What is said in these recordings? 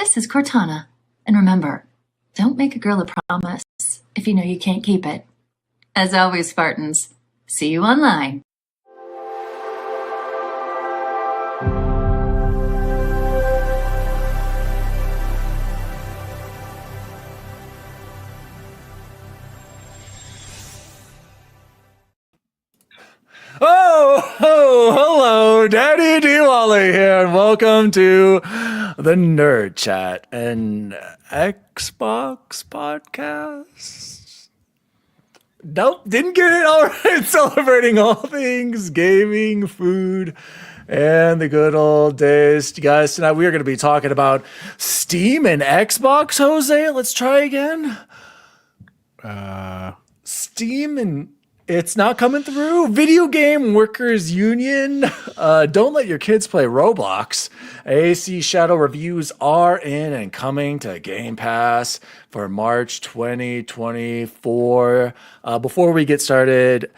This is Cortana. And remember, don't make a girl a promise if you know you can't keep it. As always, Spartans, see you online. Hello, Daddy D. Wally here, and welcome to the Nerd Chat, an Xbox podcast. Nope, didn't get it. All right, celebrating all things gaming, food, and the good old days. You guys, tonight we are going to be talking about Steam and Xbox, Jose. Let's try again. Steam and... It's not coming through. Video Game Workers Union. Don't let your kids play Roblox. AC Shadow reviews are in and coming to Game Pass for March 2024. Before we get started,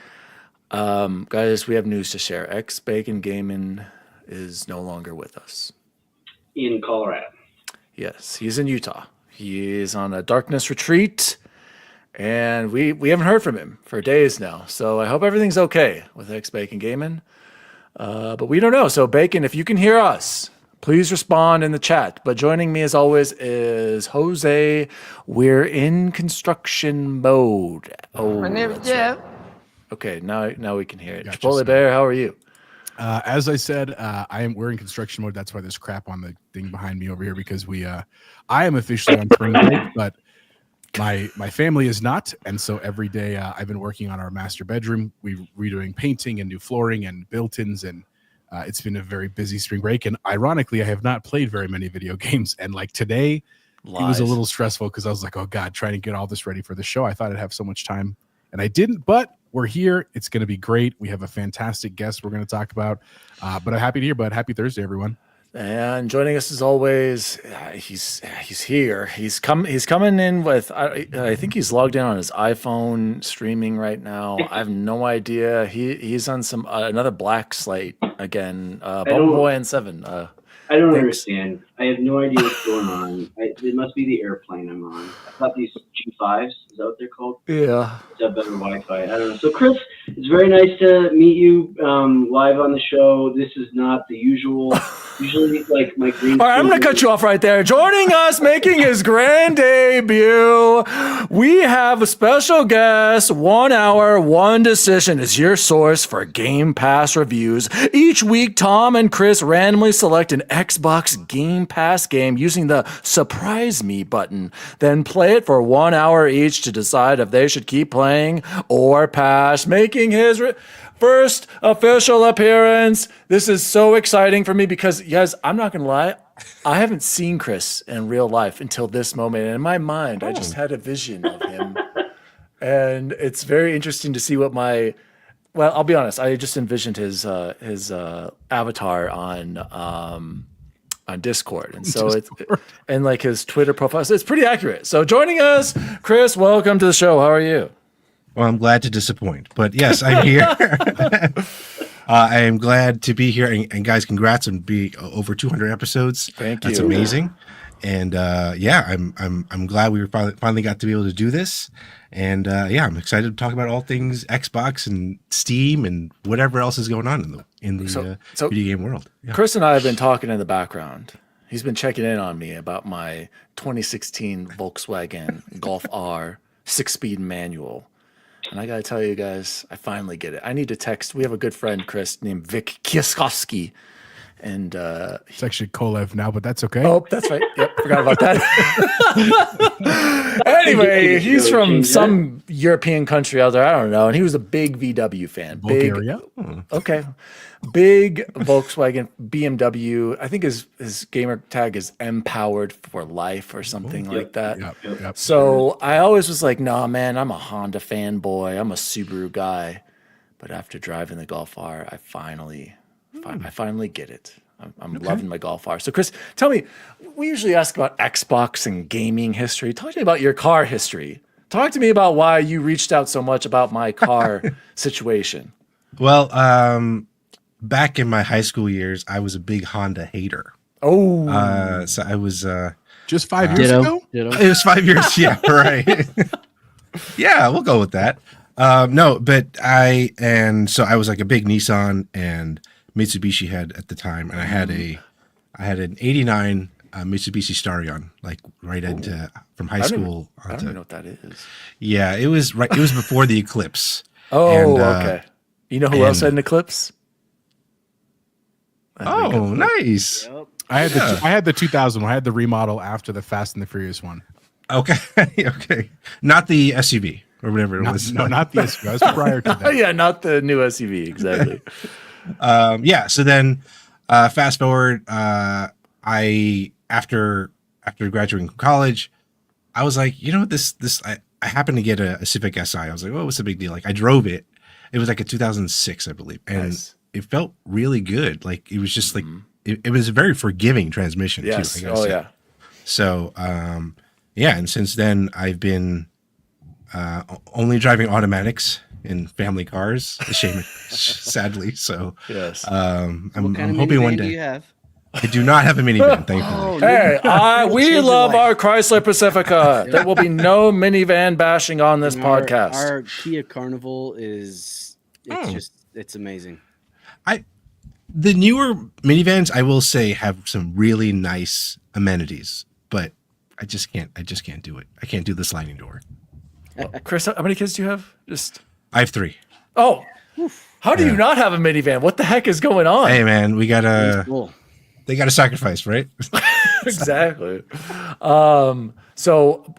guys, we have news to share. X Bacon Gaming is no longer with us. In Colorado. Yes, he's in Utah. He is on a darkness retreat. And we haven't heard from him for days now. So I hope everything's okay with X Bacon Gaming. But we don't know. So Bacon, if you can hear us, please respond in the chat. But joining me as always is Jose. We're in construction mode. Oh, My name is Jeff. Right. Okay, now we can hear it. Gotcha, Chipotle Bear, how are you? As I said, we're in construction mode. That's why there's crap on the thing behind me over here, because I am officially on spring break, but my family is not, and so every day I've been working on our master bedroom. We're redoing painting and new flooring and built-ins, and it's been a very busy spring break. And ironically, I have not played very many video games. And like today, it was a little stressful because I was like, oh God, trying to get all this ready for the show. I thought I'd have so much time, and I didn't, but we're here. It's going to be great. We have a fantastic guest we're going to talk about, but I'm happy to hear, bud. Happy Thursday, everyone. And joining us as always, he's here. He's coming in with. I think he's logged in on his iPhone streaming right now. I have no idea. He's on some another black slate again. Bubble Boy and Seven. I don't understand. I have no idea what's going on. It must be the airplane I'm on. I thought these G5s, is that what they're called? Yeah. It's have better Wi-Fi. I don't know. So Chris, it's very nice to meet you live on the show. This is not the usual. Usually, like my green. All right, I'm going to cut you off right there. Joining us, making his grand debut, we have a special guest. 1 hour, one decision is your source for Game Pass reviews. Each week, Tom and Chris randomly select an Xbox Game Pass game using the Surprise Me button. Then play it for 1 hour each to decide if they should keep playing or pass. Making his first official appearance. This is so exciting for me because, guys, I'm not going to lie. I haven't seen Chris in real life until this moment. And in my mind, I just had a vision of him. And it's very interesting to see what well, I'll be honest. I just envisioned his avatar on Discord. And so and like his Twitter profile. So it's pretty accurate. So joining us, Chris, welcome to the show. How are you? Well, I'm glad to disappoint, but yes, I'm here. I am glad to be here, and guys, congrats on being over 200 episodes. Thank you. That's amazing, and I'm glad we finally got to be able to do this, and I'm excited to talk about all things Xbox and Steam and whatever else is going on in the video game world. Yeah. Chris and I have been talking in the background. He's been checking in on me about my 2016 Volkswagen Golf R 6-speed manual. And I got to tell you guys, I finally get it. I need to text. We have a good friend, Chris, named Vic Kieskowski. And It's actually Kolev now, but that's okay. Oh, that's right. Yep, forgot about that. Anyway, he's from some European country out there. I don't know. And he was a big VW fan. Bulgaria? Okay. Big Volkswagen, BMW. I think his gamer tag is Empowered for Life or something like that. Yep. So I always was like, nah, man, I'm a Honda fanboy. I'm a Subaru guy. But after driving the Golf R, I finally get it. I'm loving my Golf R. So Chris, tell me, we usually ask about Xbox and gaming history. Talk to me about your car history. Talk to me about why you reached out so much about my car situation. Well, back in my high school years, I was a big Honda hater. Oh, So I was Just 5 years ago? It was 5 years. Yeah, right. Yeah, we'll go with that. No, but I was like a big Nissan and Mitsubishi head at the time, and I had an '89 Mitsubishi Starion, like right into from high school. I don't even know what that is. Yeah, it was right. It was before the Eclipse. Oh, okay. You know who else had an Eclipse? Oh, nice. Yep. I had the 2000 one. I had the remodel after the Fast and the Furious one. Okay, okay, not the SUV or whatever it was. No, not the SUV. I was prior to that. Yeah, not the new SUV, exactly. Yeah. So then, fast forward. I after graduating from college, I was like, you know, I happened to get a Civic Si. I was like, oh, what's the big deal? Like, I drove it. It was like a 2006, I believe, and it felt really good. Like, it was just like it was a very forgiving transmission. Yes. Too, I gotta say. Yeah. So, yeah, and since then I've been only driving automatics in family cars. A shame, sadly. So, Yes. I'm What kind of hoping one minivan do day. you have? I do not have a minivan, thankfully. Oh, Hey, we Change your love life. our Chrysler Pacifica. There will be no minivan bashing on this podcast. Our Kia Carnival it's amazing. The newer minivans, I will say, have some really nice amenities, but I just can't do it. I can't do the sliding door. Chris, how many kids do you have? Just I have 3. oh, how do you not have a minivan? What the heck is going on? Hey man, we gotta Cool. they gotta sacrifice, right? Exactly. So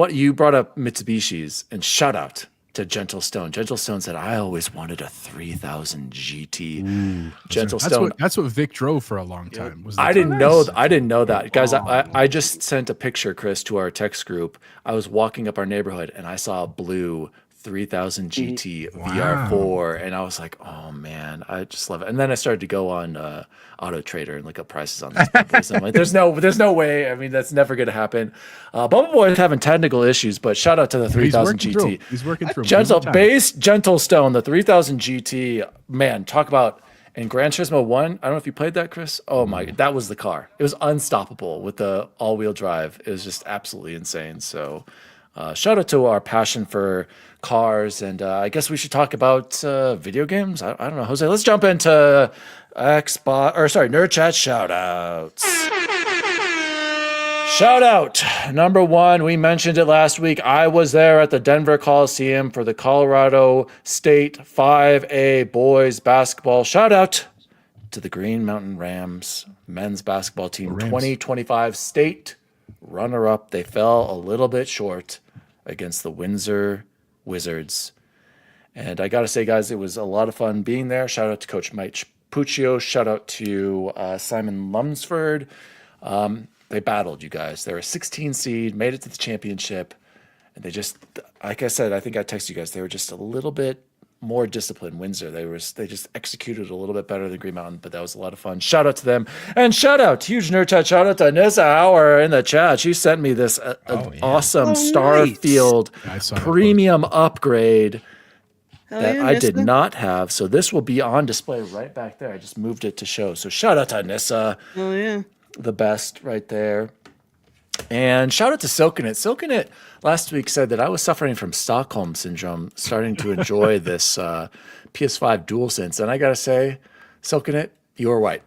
you brought up Mitsubishis, and shout out to Gentle Stone. Gentle Stone said, I always wanted a 3000 GT. Gentle Stone. That's what Vic drove for a long time. Was the I didn't know that, guys. I just sent a picture, Chris, to our text group. I was walking up our neighborhood and I saw a blue 3000 GT VR4, and I was like, oh man, I just love it. And then I started to go on Auto Trader and look up prices on these bad boys. I'm like, there's no way. I mean, that's never going to happen. Bubble Boy is having technical issues, but shout out to the 3000 GT. He's working through. Gentle Stone, the 3000 GT. Man, talk about. And Gran Turismo 1, I don't know if you played that, Chris. Oh my, that was the car. It was unstoppable with the all-wheel drive. It was just absolutely insane. So shout out to our passion for cars. And I guess we should talk about video games. I don't know, Jose. Let's jump into Nerd Chat shout outs. Shout out number 1. We mentioned it last week. I was there at the Denver Coliseum for the Colorado State 5A boys basketball. Shout out to the Green Mountain Rams men's basketball team, 2025 state runner-up. They fell a little bit short against the Windsor Wizards. And I got to say, guys, it was a lot of fun being there. Shout out to Coach Mike Puccio. Shout out to Simon Lumsford. They battled, you guys. They were a 16 seed, made it to the championship, and they just, like I said, I think I texted you guys, they were just a little bit more disciplined. Windsor, they just executed a little bit better than Green Mountain, but that was a lot of fun. Shout out to them, and shout out, huge nerd chat, shout out to Nissa Hauer in the chat. She sent me this awesome Starfield premium upgrade that I did not have, so this will be on display right back there. I just moved it to show. So shout out to Nissa. Oh yeah. The best right there. And shout out to Silkenit. Silkenit last week said that I was suffering from Stockholm syndrome, starting to enjoy this PS5 DualSense. And I got to say, Silkenit, you were right.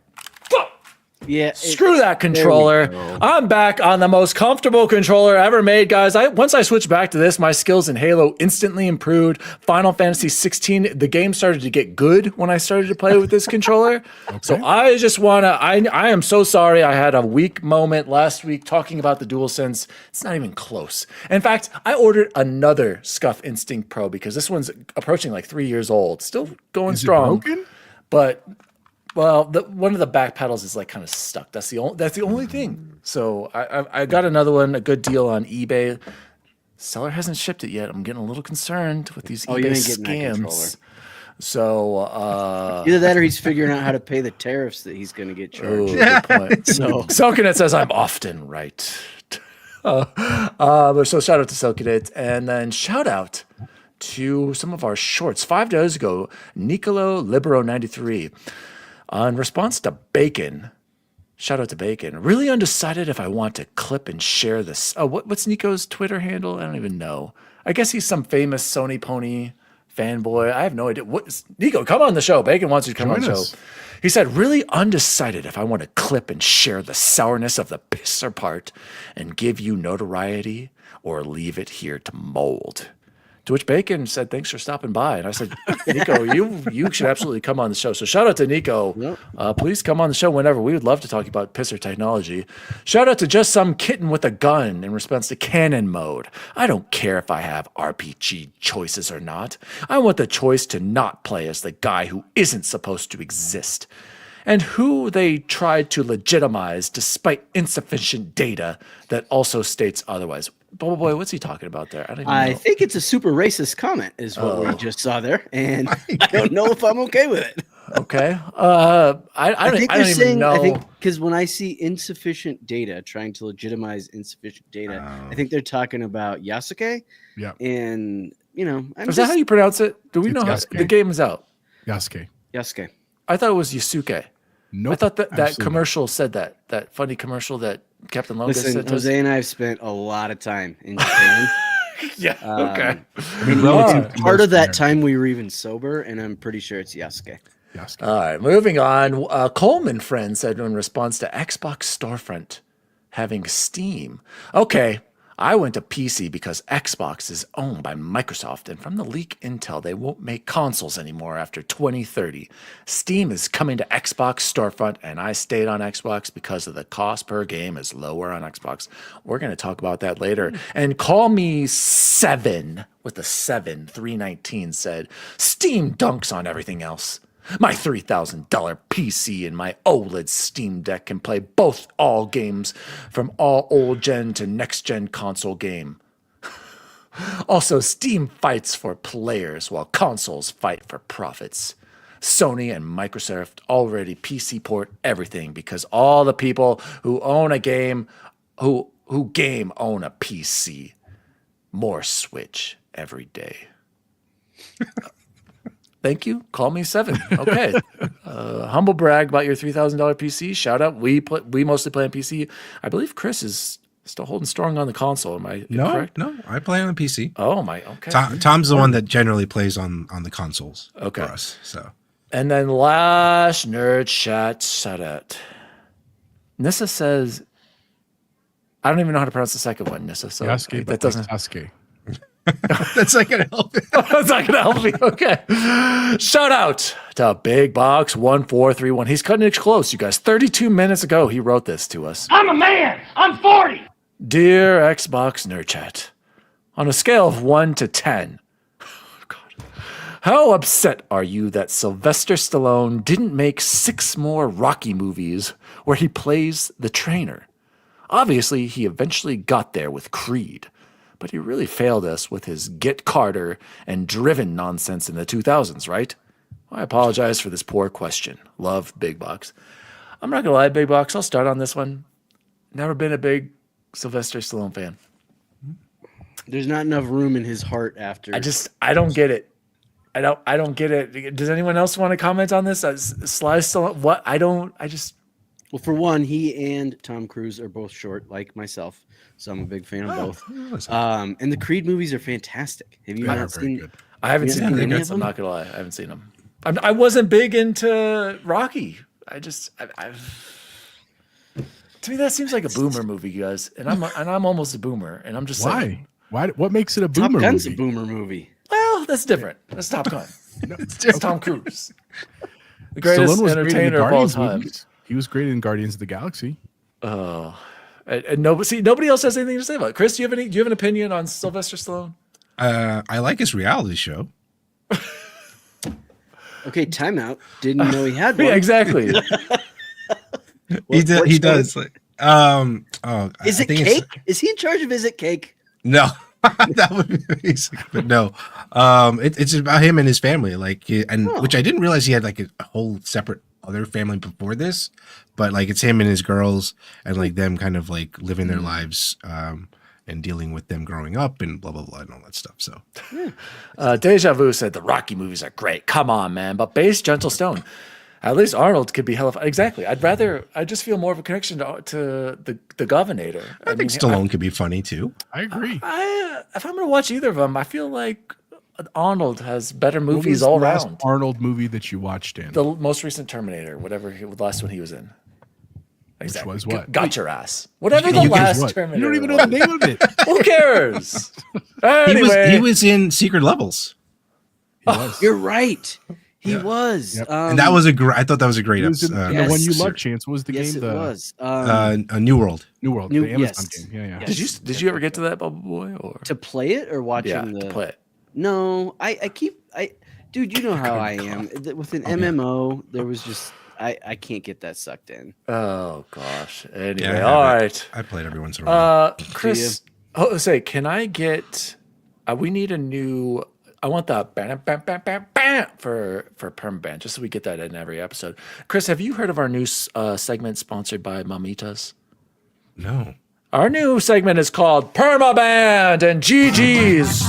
Yeah. Screw that controller. I'm back on the most comfortable controller ever made, guys. Once I switched back to this, my skills in Halo instantly improved. Final Fantasy 16, the game started to get good when I started to play with this controller. Okay. So I just want to, I am so sorry I had a weak moment last week talking about the DualSense. It's not even close. In fact, I ordered another Scuf Instinct Pro because this one's approaching like 3 years old. Still going strong. Is it broken? But well, one of the back pedals is like kind of stuck. That's the only thing. So I got another one, a good deal on eBay. Seller hasn't shipped it yet. I'm getting a little concerned with these eBay scams. So either that or he's figuring out how to pay the tariffs that he's going to get charged. Good point. So Silkenit says I'm often right. So shout out to Silkenit, and then shout out to some of our shorts. 5 days ago, Nicolo Libero 93. In response to Bacon, Shout out to Bacon. Really undecided if I want to clip and share this. Oh, what's Nico's Twitter handle? I don't even know. I guess he's some famous Sony pony fanboy. I have no idea. Nico, come on the show. Bacon wants you to come on the Join show. us. He said, really undecided if I want to clip and share the sourness of the pisser part and give you notoriety or leave it here to mold. To which Bacon said, thanks for stopping by. And I said, Nico, you should absolutely come on the show. So shout out to Nico. Please come on the show whenever. We would love to talk about pisser technology. Shout out to just some kitten with a gun in response to cannon mode. I don't care if I have RPG choices or not. I want the choice to not play as the guy who isn't supposed to exist and who they tried to legitimize despite insufficient data that also states otherwise. Bubble Boy, what's he talking about there? I don't even know. I think it's a super racist comment, is what we just saw there, and I don't know if I'm okay with it. Okay. I think don't they're even saying. know. I think because when I see insufficient data, trying to legitimize insufficient data, I think they're talking about Yasuke. Yeah. And I'm Is that how you pronounce it? Do we It's know how Yasuke. the game is out? Yasuke. Yasuke. I thought it was Yasuke. Nope. I thought that absolutely commercial said that funny commercial that Captain Logan Listen, said to us. Jose and I have spent a lot of time in Japan. Yeah. Okay. And relative to part most of that Americans. time we were even sober, and I'm pretty sure it's Yasuke. Yasuke. All right. Moving on. Coleman friend said in response to Xbox Storefront having Steam. Okay. I went to PC because Xbox is owned by Microsoft, and from the leak intel, they won't make consoles anymore after 2030. Steam is coming to Xbox Storefront, and I stayed on Xbox because of the cost per game is lower on Xbox. We're going to talk about that later. And Call Me 7 with a 7, 319 said, Steam dunks on everything else. My $3,000 PC and my OLED Steam Deck can play all games from all old gen to next gen console game. Also, Steam fights for players while consoles fight for profits. Sony and Microsoft already PC port everything because all the people who own a game, who game own a PC. More Switch every day. Thank you. Call me 7. Okay. Humble brag about your $3,000 PC. Shout out. We mostly play on PC. I believe Chris is still holding strong on the console. Am I correct? No, I play on the PC. Oh my. Okay. Tom's the one that generally plays on the consoles. Okay. For us. So And then last nerd chat shout out. Nissa says, I don't even know how to pronounce the second one, Nissa. So Yasuke, that doesn't. Yasuke. that's not gonna help. That's not gonna help me. Okay. Shout out to Big Box 1431. He's cutting it close, you guys. 32 minutes ago, he wrote this to us. I'm a man. I'm 40. Dear Xbox Nerd Chat, on a scale of 1 to 10, how upset are you that Sylvester Stallone didn't make 6 more Rocky movies where he plays the trainer? Obviously, he eventually got there with Creed, but he really failed us with his Get Carter and Driven nonsense in the 2000s, right? I apologize for this poor question. Love, Big Box. I'm not going to lie, Big Box. I'll start on this one. Never been a big Sylvester Stallone fan. There's not enough room in his heart after. I don't get it. I don't get it. Does anyone else want to comment on this? Sly Stallone, what? Well, for one, he and Tom Cruise are both short, like myself, so I'm a big fan of both. And the Creed movies are fantastic. Have you They are not very seen? good. I haven't Yeah, seen any any of of I'm them? not gonna lie. I haven't seen them. I wasn't big into Rocky. To me, that seems like a boomer movie, guys. And I'm almost a boomer, and I'm just saying. Why? What makes it a Top boomer Gun's movie? a boomer movie. Well, that's different. That's Top Gun. It's Tom Cruise, the greatest Stallone was great in the entertainer of all Guardians time. movies. He was great in Guardians of the Galaxy. And nobody else has anything to say about it. Chris, do you have an opinion on Sylvester Stallone? I like his reality show. Okay, timeout. Didn't know he had one. Yeah, exactly. He what show does. Like, Is I it think it's- Cake? Is he in charge of Is It Cake? No, that would be basic, but no. It's about him and his family, which I didn't realize he had like a whole separate other family before this, but like it's him and his girls and like them kind of like living their lives and dealing with them growing up and blah blah blah and all that stuff. So Deja Vu said the Rocky movies are great. Come on, man. But Base Gentle Stone. At least Arnold could be hella fun. Exactly. I just feel more of a connection to the Governator. I think Stallone could be funny too. I agree. If I'm going to watch either of them, I feel like Arnold has better What movies was all the last around. Arnold movie that you watched in? The most recent Terminator, the last one he was in. Exactly. was what? Got your ass. Whatever the You guys last What? Terminator. You don't even know the name of it. Who cares? Anyway, He was in Secret Levels, He was. You're right. He was. Yep. and that was I thought that was a great He was in, episode. in the one you Yes. love, Chance. What was the yes, game? it The was. A New World. New World, New- the Amazon yes. game. Yeah, yeah. Yes. did you ever get to that, Bubble Boy? Or To play it or watching yeah, the to play it. No, dude, you know how I am. With an MMO, there was just I can't get that sucked in. Oh gosh. Anyway, Yeah, I all have it. right. I played every once in a while. Chris. Oh, say, can I get? We need a new. I want the bam, bam, bam, bam, bam for permaban, just so we get that in every episode. Chris, have you heard of our new segment sponsored by Mamitas? No. Our new segment is called Permaband and GG's.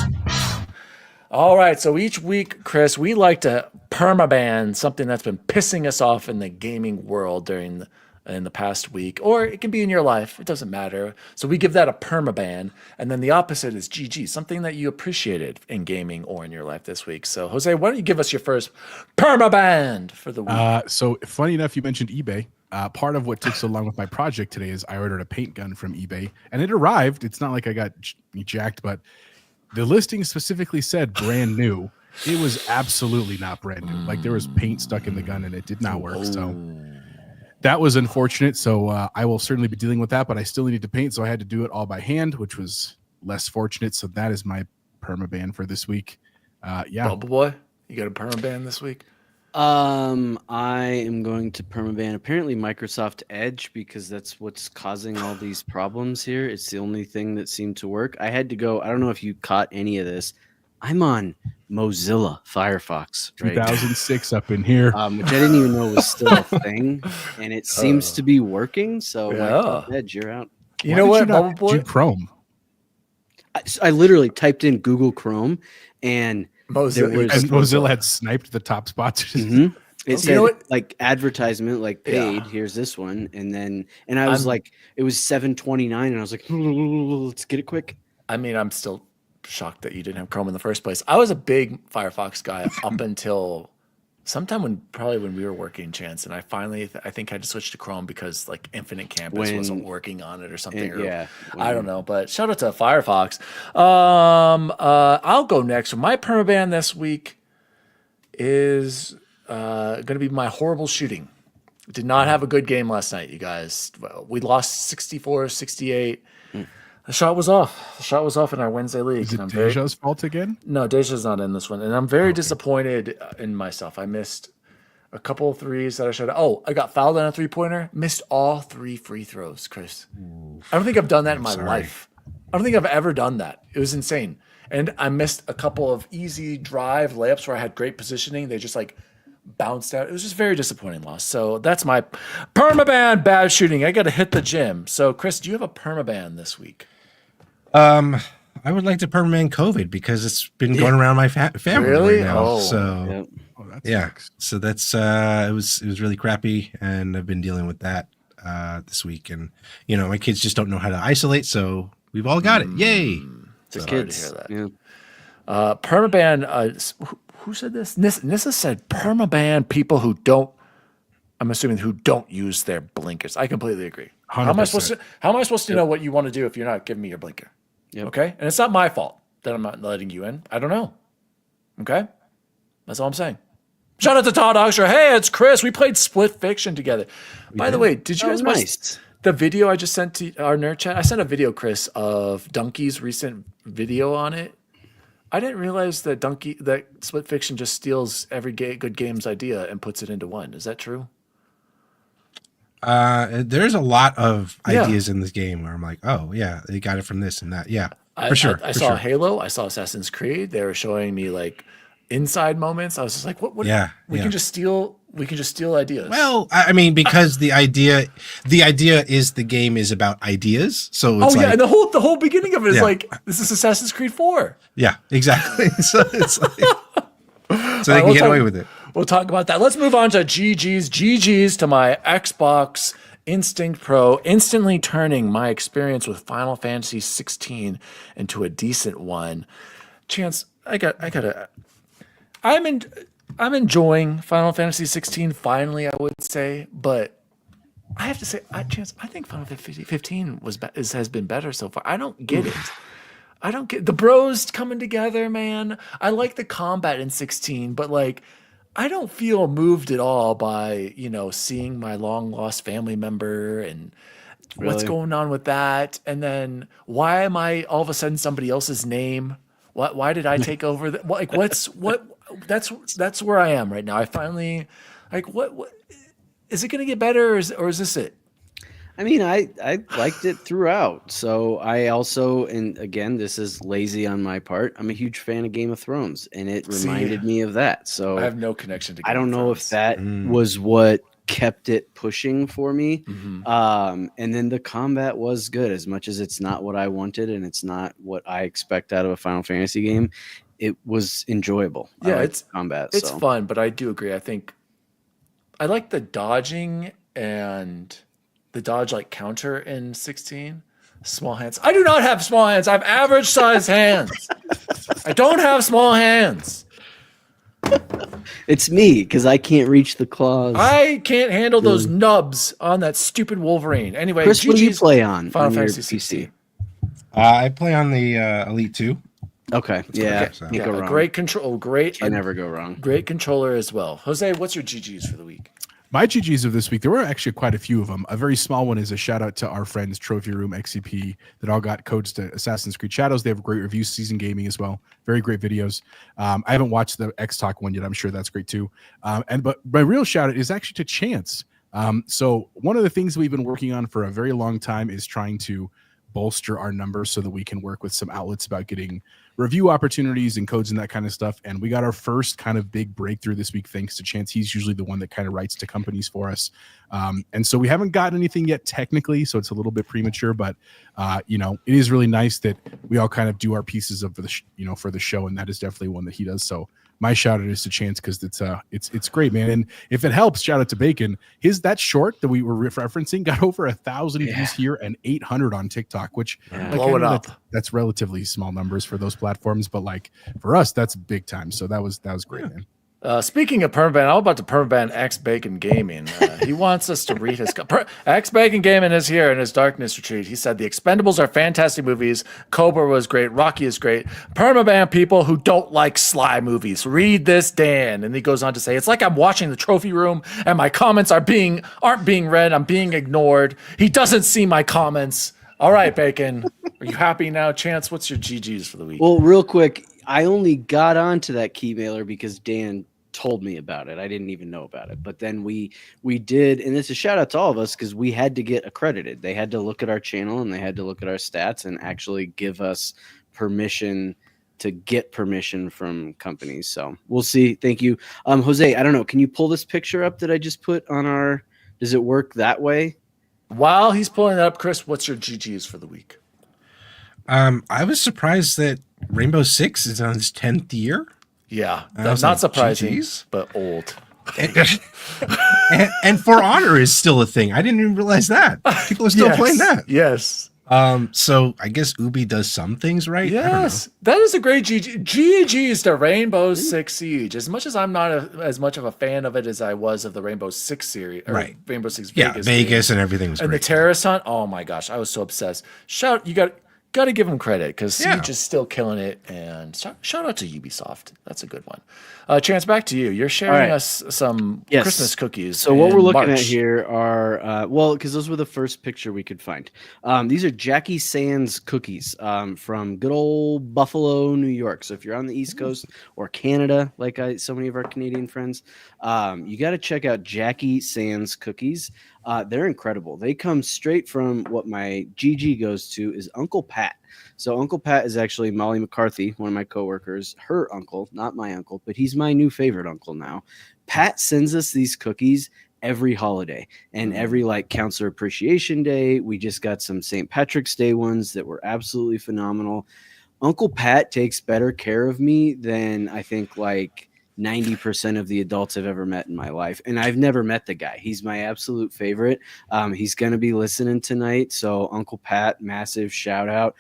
All right, so each week, Chris, we like to permaban something that's been pissing us off in the gaming world in the past week, or it can be in your life. It doesn't matter. So we give that a permaban, and then the opposite is GG, something that you appreciated in gaming or in your life this week. So Jose, why don't you give us your first permaban for the week? So funny enough, you mentioned eBay. Part of what took so long with my project today is I ordered a paint gun from eBay, and it arrived. It's not like I got jacked, but the listing specifically said brand new. It was absolutely not brand new. Like there was paint stuck in the gun, and it did not work. So that was unfortunate. So I will certainly be dealing with that, but I still needed to paint, so I had to do it all by hand, which was less fortunate. So that is my permaban for this week. Yeah. Bubble Boy, you got a permaban this week? I am going to permaban apparently Microsoft Edge because that's what's causing all these problems here. It's the only thing that seemed to work. I had to go. I don't know if you caught any of this. I'm on Mozilla Firefox, right? 2006 up in here. Which I didn't even know was still a thing, and it seems to be working. So, Yeah. Microsoft Edge, you're out. You Why know did what, not Bubble Boy? do Chrome. I literally typed in Google Chrome, and Mozilla, there was- And Mozilla had sniped the top spots. Mhm. It You said know what? like advertisement, like paid. Yeah. Here's this one, and I was like, it was $7.29, and I was like, let's get it quick. I mean, I'm still shocked that you didn't have Chrome in the first place. I was a big Firefox guy up until sometime when we were working, Chance, and I finally I think had to switch to Chrome because like Infinite Campus wasn't working on it or something. And, yeah, I don't know, but shout out to Firefox. I'll go next. So my permaban this week is going to be my horrible shooting. Did not have a good game last night, you guys. We lost 64-68. The shot was off. The shot was off in our Wednesday league. Is it and I'm very- Deja's fault again? No, Deja's not in this one. And I'm very disappointed in myself. I missed a couple of threes that I should have. Oh, I got fouled on a three-pointer. Missed all 3 free throws, Chris. I don't think I've done that in my life. I don't think I've ever done that. It was insane. And I missed a couple of easy drive layups where I had great positioning. They just like bounced out. It was just very disappointing loss. So that's my permaban bad shooting. I got to hit the gym. So Chris, do you have a permaban this week? I would like to permaban COVID because it's been going around my family Really? right now. Oh. So Yep. Oh, that yeah, sucks. so that's it was really crappy, and I've been dealing with that this week. And my kids just don't know how to isolate, so we've all got it. Yay! The Sorry to kids. hear that. Yeah. Permaban, who said this? Nissa said permaban people who don't, I'm assuming who don't use their blinkers. I completely agree. How am I supposed to know what you want to do if you're not giving me your blinker? Yep. Okay? And it's not my fault that I'm not letting you in. I don't know. Okay? That's all I'm saying. Shout out to Todd Oxford. Hey, it's Chris. We played Split Fiction together. By the way, did you guys watch nice. the video I just sent to our nerd chat? I sent a video, Chris, of Donkey's recent video on it. I didn't realize that Split Fiction just steals every good game's idea and puts it into one. Is that true? There's a lot of Yeah. ideas in this game where I'm like, oh yeah, they got it from this and that. Yeah, for sure. I saw Halo. I saw Assassin's Creed. They were showing me like inside moments. I was just like, what? Yeah, We yeah. can just steal. We can just steal ideas. Well, I mean, because the idea is the game is about ideas. So it's and the whole beginning of it is Yeah. like, this is Assassin's Creed 4. yeah, exactly. So it's like, so they can we'll get talk- away with it. We'll talk about that. Let's move on to GG's. GG's to my Xbox Instinct Pro, instantly turning my experience with Final Fantasy 16 into a decent one. Chance, I'm enjoying Final Fantasy 16 finally, I would say, but I have to say, Chance, I think Final Fantasy 15 has been better so far. I don't get it. I don't get the bros coming together, man. I like the combat in 16, but like I don't feel moved at all by, seeing my long lost family member and what's Really? going on with that. And then why am I all of a sudden somebody else's name? Why did I take over that's where I am right now. I finally what is it going to get better or is this it? I mean, I liked it throughout. So I also, and again, this is lazy on my part, I'm a huge fan of Game of Thrones, and it reminded me of that. So I have no connection to Game I don't of know if Thrones. that was what kept it pushing for me. Mhm. And then the combat was good, as much as it's not what I wanted and it's not what I expect out of a Final Fantasy game. It was enjoyable. I Yeah, liked it's the combat. It's so. fun, but I do agree. I think I like the dodging and the dodge like counter in 16. Small hands. I do not have small hands. I have average size hands. I don't have small hands. It's me because I can't reach the claws. I can't handle those nubs on that stupid Wolverine. Anyway, Chris, what do you GG's play on? Final on your Fantasy 16. I play on the Elite 2. Okay, yeah, Okay, so- can't Yeah, go wrong. great control. Can never go wrong. Great controller as well. Jose, what's your GGs for the week? My GGs of this week, there were actually quite a few of them. A very small one is a shout out to our friends Trophy Room XCP that all got codes to Assassin's Creed Shadows. They have great reviews, season gaming as well. Very great videos. I haven't watched the X Talk one yet. I'm sure that's great too. But my real shout out is actually to Chance. So one of the things we've been working on for a very long time is trying to bolster our numbers so that we can work with some outlets about getting review opportunities and codes and that kind of stuff. And we got our first kind of big breakthrough this week, thanks to Chance. He's usually the one that kind of writes to companies for us. And so we haven't gotten anything yet technically, so it's a little bit premature, but it is really nice that we all kind of do our pieces of for the show. And that is definitely one that he does. So my shout out is to Chance because it's great, man. And if it helps, shout out to Bacon. That short that we were referencing got over 1,000 views here and 800 on TikTok, which Blow it up. That's relatively small numbers for those platforms, but like for us, that's big time. So that was great, man. Speaking of permaban, I'm about to permaban X Bacon Gaming. He wants us to read his X Bacon Gaming is here in his darkness retreat. He said the Expendables are fantastic movies. Cobra was great. Rocky is great. Permaban people who don't like Sly movies. Read this, Dan. And he goes on to say, it's like I'm watching the trophy room and my comments aren't being read. I'm being ignored. He doesn't see my comments. All right, Bacon. Are you happy now? Chance, what's your GGs for the week? Well, real quick, I only got onto that key mailer because Dan told me about it. I didn't even know about it. But then we did, and it's a shout out to all of us because we had to get accredited. They had to look at our channel and they had to look at our stats and actually give us permission to get permission from companies. So we'll see. Thank you. Jose, I don't know. Can you pull this picture up that I just put on our, does it work that way? While he's pulling it up, Chris, what's your GGs for the week? I was surprised that Rainbow Six is on its 10th year. Yeah, I that's was not like, surprising, GGs? but old. and For Honor is still a thing. I didn't even realize that. People are still playing that. Yes. So I guess Ubi does some things right. Yes. That is a great GG. GG's to Rainbow Six Siege. As much as I'm not as much of a fan of it as I was of the Rainbow Six series, or Right. Rainbow Six Yeah, Vegas. Vegas games. and everything was And great. the terrorist hunt. Oh my gosh, I was so obsessed. You got to give him credit because Yeah. Siege is still killing it. And shout out to Ubisoft. That's a good one. Chance, back to you. You're sharing right. us some Yes. Christmas cookies. So what in we're looking at March. here are because those were the first picture we could find. These are Jackie Sands cookies from good old Buffalo, New York. So if you're on the East Coast or Canada, like so many of our Canadian friends, you got to check out Jackie Sands cookies. They're incredible. They come straight from what my GG goes to is Uncle Pat. So Uncle Pat is actually Molly McCarthy, one of my coworkers, her uncle, not my uncle, but he's my new favorite uncle now. Pat sends us these cookies every holiday and every like Counselor Appreciation Day. We just got some St. Patrick's Day ones that were absolutely phenomenal. Uncle Pat takes better care of me than I think like 90% of the adults I've ever met in my life. And I've never met the guy. He's my absolute favorite. He's going to be listening tonight. So Uncle Pat, massive shout out.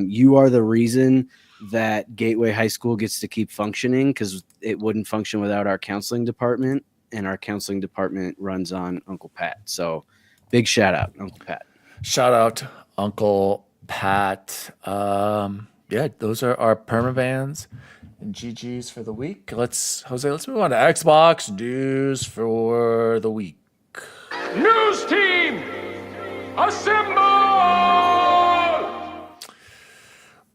You are the reason that Gateway High School gets to keep functioning, because it wouldn't function without our counseling department, and our counseling department runs on Uncle Pat. So big shout out, Uncle Pat. Shout out Uncle Pat. Yeah, those are our permavans and GGs for the week. Let's move on to Xbox news for the week. News team, assemble!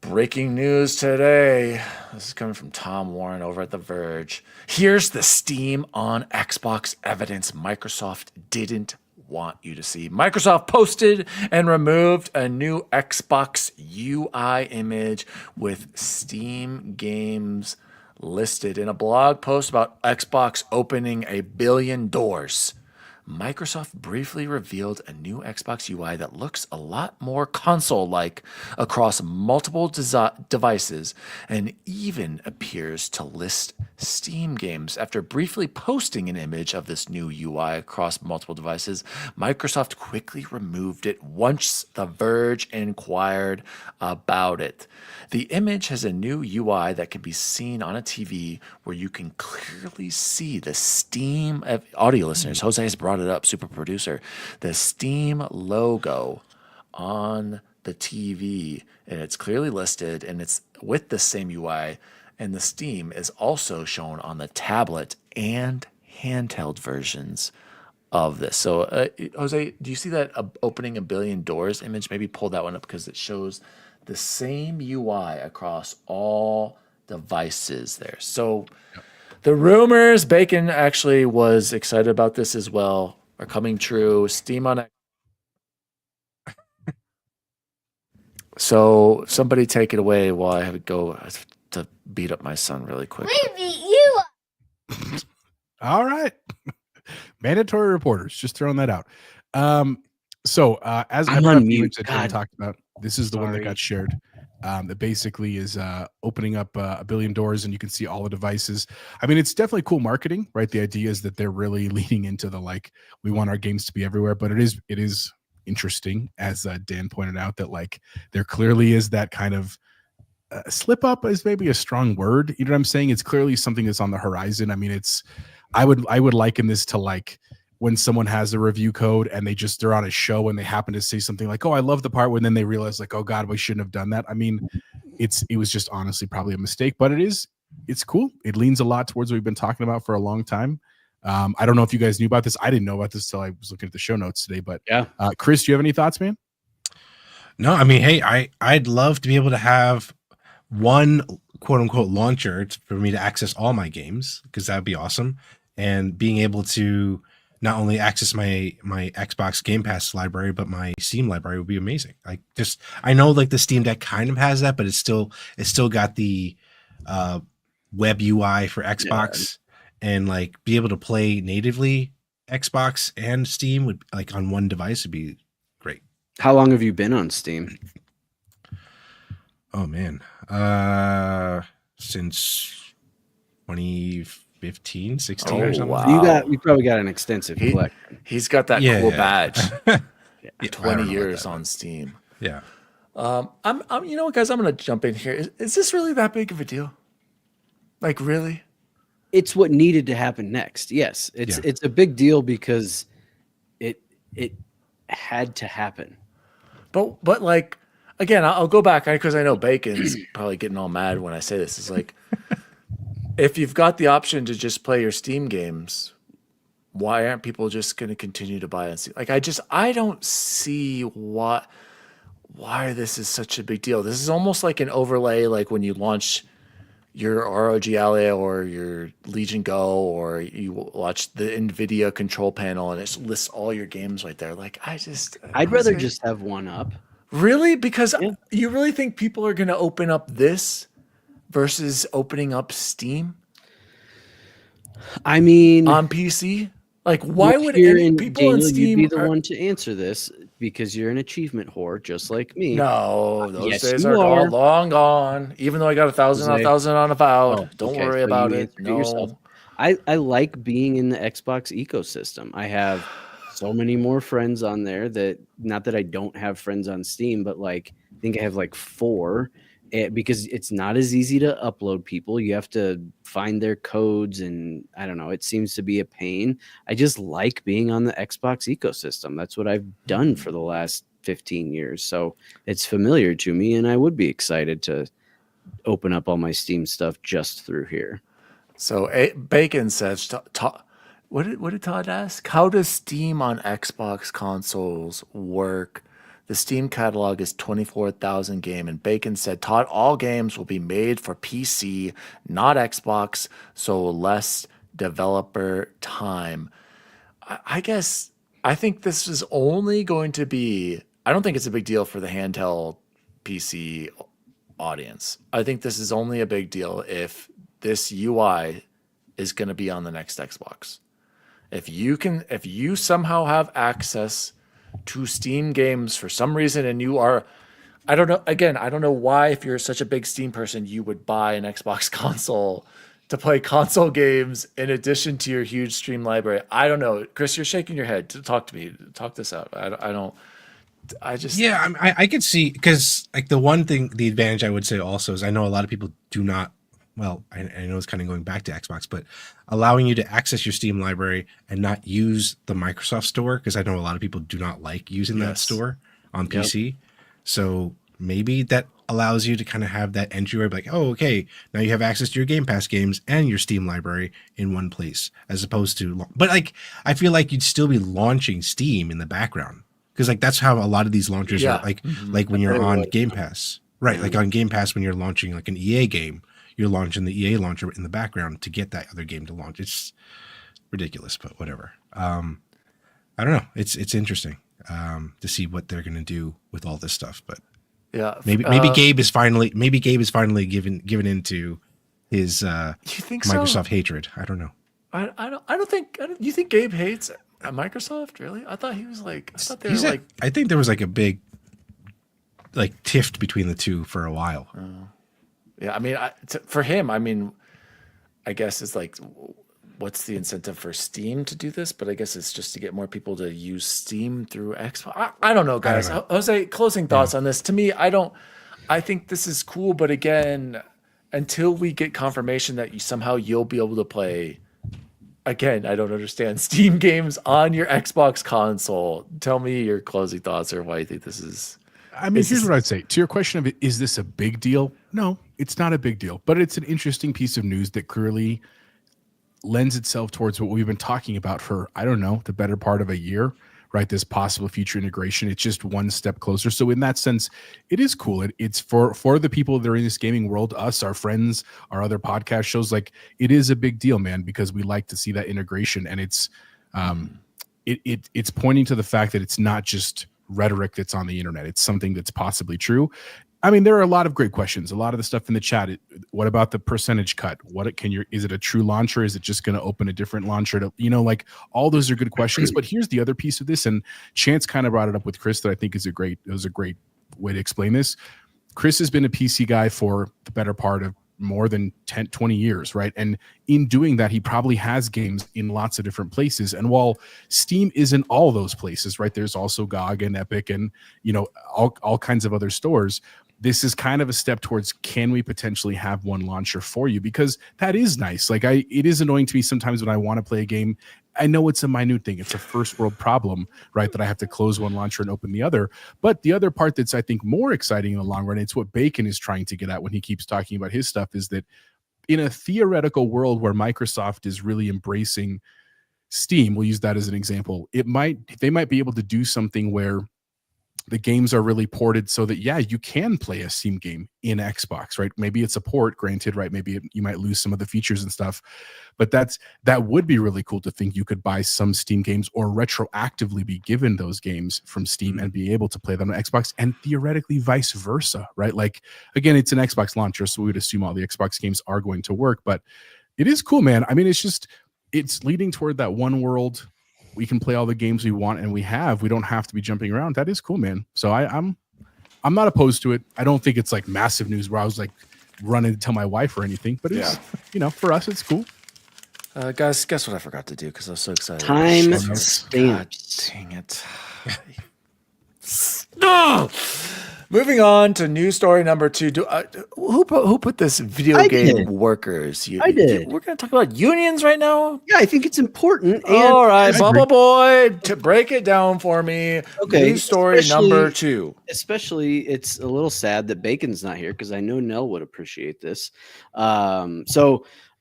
Breaking news today. This is coming from Tom Warren over at The Verge. Here's the Steam on Xbox evidence Microsoft didn't want you to see. Microsoft posted and removed a new Xbox UI image with Steam games listed. In a blog post about Xbox opening a billion doors, Microsoft briefly revealed a new Xbox UI that looks a lot more console-like across multiple devices and even appears to list Steam games. After briefly posting an image of this new UI across multiple devices, Microsoft quickly removed it once The Verge inquired about it. The image has a new UI that can be seen on a TV where you can clearly see the Steam audio listeners. Jose has brought it up, super producer. The Steam logo on the TV, and it's clearly listed, and it's with the same UI. And the Steam is also shown on the tablet and handheld versions of this. So, Jose, do you see that opening a billion doors image? Maybe pull that one up because it shows the same UI across all devices there. So the rumors, Bacon actually was excited about this as well, are coming true. Steam on it. So somebody take it away while I have to go to beat up my son really quick. We beat you up. All right. Mandatory reporters, just throwing that out. As I'm I on mute. that God. talked about, this is the one that Sorry. got shared. That basically is opening up a billion doors, and you can see all the devices. I mean, it's definitely cool marketing, right? The idea is that they're really leaning into the we want our games to be everywhere, but it is interesting, as Dan pointed out, that there clearly is that kind of slip up is maybe a strong word. You know what I'm saying? It's clearly something that's on the horizon. I mean, I would liken this to when someone has a review code and they're on a show and they happen to say something like, "Oh, I love the part," when then they realize "Oh God, we shouldn't have done that." I mean, it was just honestly probably a mistake, but it's cool. It leans a lot towards what we've been talking about for a long time. I don't know if you guys knew about this. I didn't know about this till I was looking at the show notes today, but Yeah. Chris, do you have any thoughts, man? No, I mean, hey, I'd love to be able to have one quote unquote launcher for me to access all my games, because that would be awesome. And being able to not only access my Xbox Game Pass library, but my Steam library would be amazing. I know the Steam Deck kind of has that, but it's still got the web UI for Xbox, and be able to play natively Xbox and Steam would on one device would be great. How long have you been on Steam? Oh man, since 2015, 16 or Oh, something. wow. You probably got an extensive collection. He's got that Yeah, cool yeah. badge. I don't 20 know about years that, on Steam. Yeah. I'm you know what, guys, I'm gonna jump in here. Is this really that big of a deal? Really? It's what needed to happen next. Yes, it's a big deal because it had to happen. But again, I'll go back because I know Bacon's probably getting all mad when I say this. It's if you've got the option to just play your Steam games, why aren't people just going to continue to buy on Steam? I don't see why this is such a big deal. This is almost like an overlay, when you launch your ROG Ally or your Legion Go, or you watch the NVIDIA control panel and it lists all your games right there. I'd rather just have one up. Really? Because you really think people are going to open up this versus opening up Steam I mean, on PC? Like, why would Here any in people on Daniel, Steam? you'd be the one to answer this because you're an achievement whore, just like me. No, those Yes, days you are all are. long gone. Even though I got 1,000 on Jose. 1,000 on Avowed, Oh, don't okay, worry so about you it. answered it yourself. No, I like being in the Xbox ecosystem. I have so many more friends on there that not that I don't have friends on Steam, but like I think I have like 4 because it's not as easy to upload people. You have to find their codes and I don't know, it seems to be a pain. I just like being on the Xbox ecosystem. That's what I've done for the last 15 years. So it's familiar to me and I would be excited to open up all my Steam stuff just through here. So Bacon says, what did Todd ask? How does Steam on Xbox consoles work? The Steam catalog is 24,000 game, and Bacon said, Todd, all games will be made for PC, not Xbox, so less developer time. I guess I think this is only going to be. I don't think it's a big deal for the handheld PC audience. I think this is only a big deal if this UI is going to be on the next Xbox. If you somehow have access to Steam games for some reason and you are, I don't know, again, I don't know why, if you're such a big Steam person, you would buy an Xbox console to play console games in addition to your huge Steam library. I don't know. Chris, you're shaking your head. Talk to me. Talk this out. Yeah, I could see, because like the advantage I would say also is I know a lot of people do not. Well, I know it's kind of going back to Xbox, but allowing you to access your Steam library and not use the Microsoft Store, because I know a lot of people do not like using that store on PC. So maybe that allows you to kind of have that entry where like, oh, okay, now you have access to your Game Pass games and your Steam library in one place, as opposed to, but like, I feel like you'd still be launching Steam in the background, because like that's how a lot of these launchers are, like when you're on Game Pass, right? Like on Game Pass, when you're launching like an EA game, you're launching the EA launcher in the background to get that other game to launch. It's ridiculous, but whatever. I don't know. It's interesting to see what they're going to do with all this stuff, but yeah, maybe Gabe is finally given into his you think Microsoft hatred. I don't know. I don't think. You think Gabe hates Microsoft? Really? I thought he was like. I thought they were like. I think there was like a big like tiff between the two for a while. Yeah, I mean, for him, I mean, I guess it's like, what's the incentive for Steam to do this? But I guess it's just to get more people to use Steam through Xbox. I don't know, guys. Jose, closing thoughts on this. To me, I think this is cool, but again, until we get confirmation that you'll be able to play, again, I don't understand, Steam games on your Xbox console. Tell me your closing thoughts or why you think this is. I mean, here's what I'd say to your question of is this a big deal? No, it's not a big deal, but it's an interesting piece of news that clearly lends itself towards what we've been talking about for, I don't know, the better part of a year, right? This possible future integration. It's just one step closer. So in that sense, it is cool. It's for the people that are in this gaming world, us, our friends, our other podcast shows, like it is a big deal, man, because we like to see that integration. And it's it's pointing to the fact that it's not just rhetoric that's on the internet. It's something that's possibly true. I mean, there are a lot of great questions. A lot of the stuff in the chat. What about the percentage cut? Is it a true launcher? Is it just going to open a different launcher to, like all those are good questions. But here's the other piece of this. And Chance kind of brought it up with Chris that I think was a great way to explain this. Chris has been a PC guy for the better part of more than 10, 20 years, right? And in doing that, he probably has games in lots of different places. And while Steam isn't all those places, right? There's also GOG and Epic and, all kinds of other stores. This is kind of a step towards, can we potentially have one launcher for you? Because that is nice. Like it is annoying to me sometimes when I want to play a game. I know it's a minute thing. It's a first world problem, right? That I have to close one launcher and open the other. But the other part that's, I think, more exciting in the long run, it's what Bacon is trying to get at when he keeps talking about his stuff, is that in a theoretical world where Microsoft is really embracing Steam, we'll use that as an example, they might be able to do something where the games are really ported so that, you can play a Steam game in Xbox, right? Maybe it's a port, granted, right? Maybe you might lose some of the features and stuff, but that would be really cool to think you could buy some Steam games or retroactively be given those games from Steam and be able to play them on Xbox, and theoretically vice versa, right? Like, again, it's an Xbox launcher, so we would assume all the Xbox games are going to work, but it is cool, man. I mean, it's just, it's leading toward that one world. We can play all the games we want, and we don't have to be jumping around. That is cool, man. So I'm not opposed to it. I don't think it's like massive news where I was like running to tell my wife or anything, but it's, for us, it's cool. Guys, guess what I forgot to do because I was so excited. Time God stamps. dang it. No! Moving on to news story number 2. Who put this video game did. workers? I did. We're going to talk about unions right now? Yeah, I think it's important. And All right, Bubble Boy, to break it down for me. Okay, News story number 2. Especially, it's a little sad that Bacon's not here because I know Nell would appreciate this. From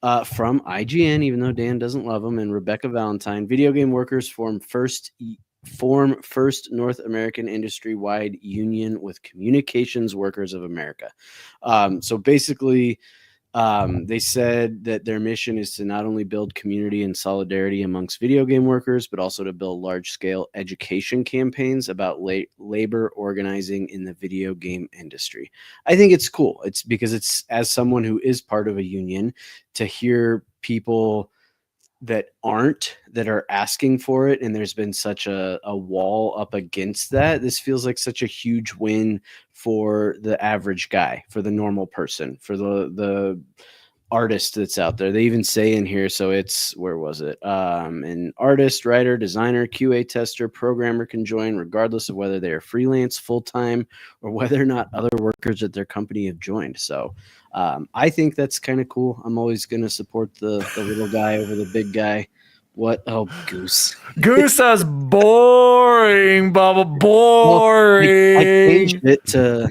IGN, even though Dan doesn't love him, and Rebecca Valentine, video game workers form first North American industry-wide union with Communications Workers of America. So basically, they said that their mission is to not only build community and solidarity amongst video game workers, but also to build large-scale education campaigns about labor organizing in the video game industry. I think it's cool. It's because it's, as someone who is part of a union, to hear people that are asking for it, and there's been such a wall up against that. This feels like such a huge win for the average guy, for the normal person, for the artist that's out there. They even say in here, so it's, where was it? An artist, writer, designer, QA tester, programmer can join regardless of whether they are freelance, full-time, or whether or not other workers at their company have joined. So I think that's kind of cool. I'm always going to support the little guy over the big guy. What? Oh, Goose. Goose says boring, Bubba, boring. I changed it to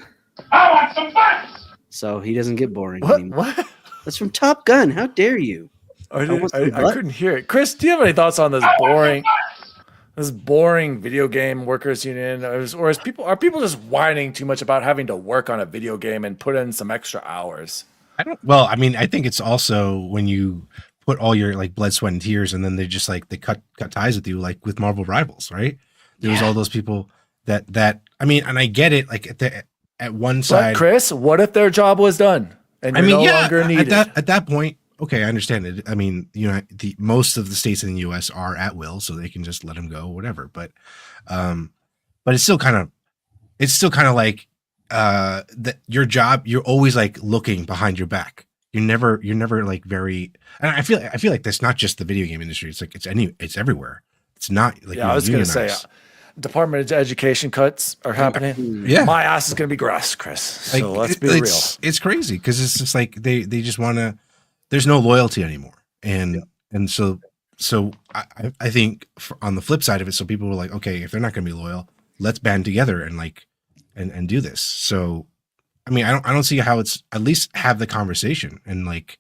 I want some butts! so he doesn't get boring What? anymore. What? That's from Top Gun. How dare you? I want some butt. couldn't hear it. Chris, do you have any thoughts on this boring video game workers union, or are people just whining too much about having to work on a video game and put in some extra hours? I think it's also when you put all your like blood, sweat, and tears, and then they just like they cut ties with you, like with Marvel Rivals, right? There was all those people that I mean, and I get it. Like at one side, But Chris, what if their job was done and you're no longer needed? at that point, okay, I understand it. I mean, the most of the states in the U.S. are at will, so they can just let them go, whatever. But it's still kind of like that your job. You're always like looking behind your back. You're never like very. And I feel like that's not just the video game industry. It's like it's everywhere. It's not like I was going to say, Department of Education cuts are happening. Yeah, my ass is going to be grass, Chris. So let's be real. It's crazy because it's just like they just want to. There's no loyalty anymore, and so I think on the flip side of it, so people were like, okay, if they're not going to be loyal, let's band together and like and do this. So, I mean, I don't see how it's at least have the conversation and like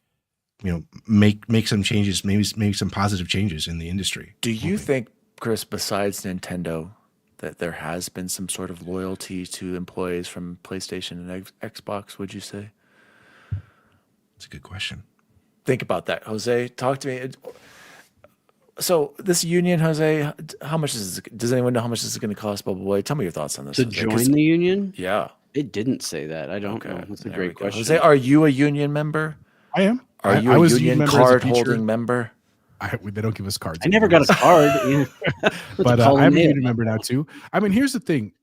make some changes, maybe some positive changes in the industry. Do you think, Chris, besides Nintendo, that there has been some sort of loyalty to employees from PlayStation and Xbox? Would you say? It's a good question. Think about that, Jose. Talk to me. So this union, Jose, how much is? Does anyone know how much this is going to cost? Bubble Boy, tell me your thoughts on this. To Jose, join the union? Yeah, It didn't say that. I don't know. That's a there we great go. question. Jose, are you a union member? I am. Are you I a was union member as a card teacher. holding member? They don't give us cards. I never got a card. Yeah. But I'm a union member now too. I mean, here's the thing.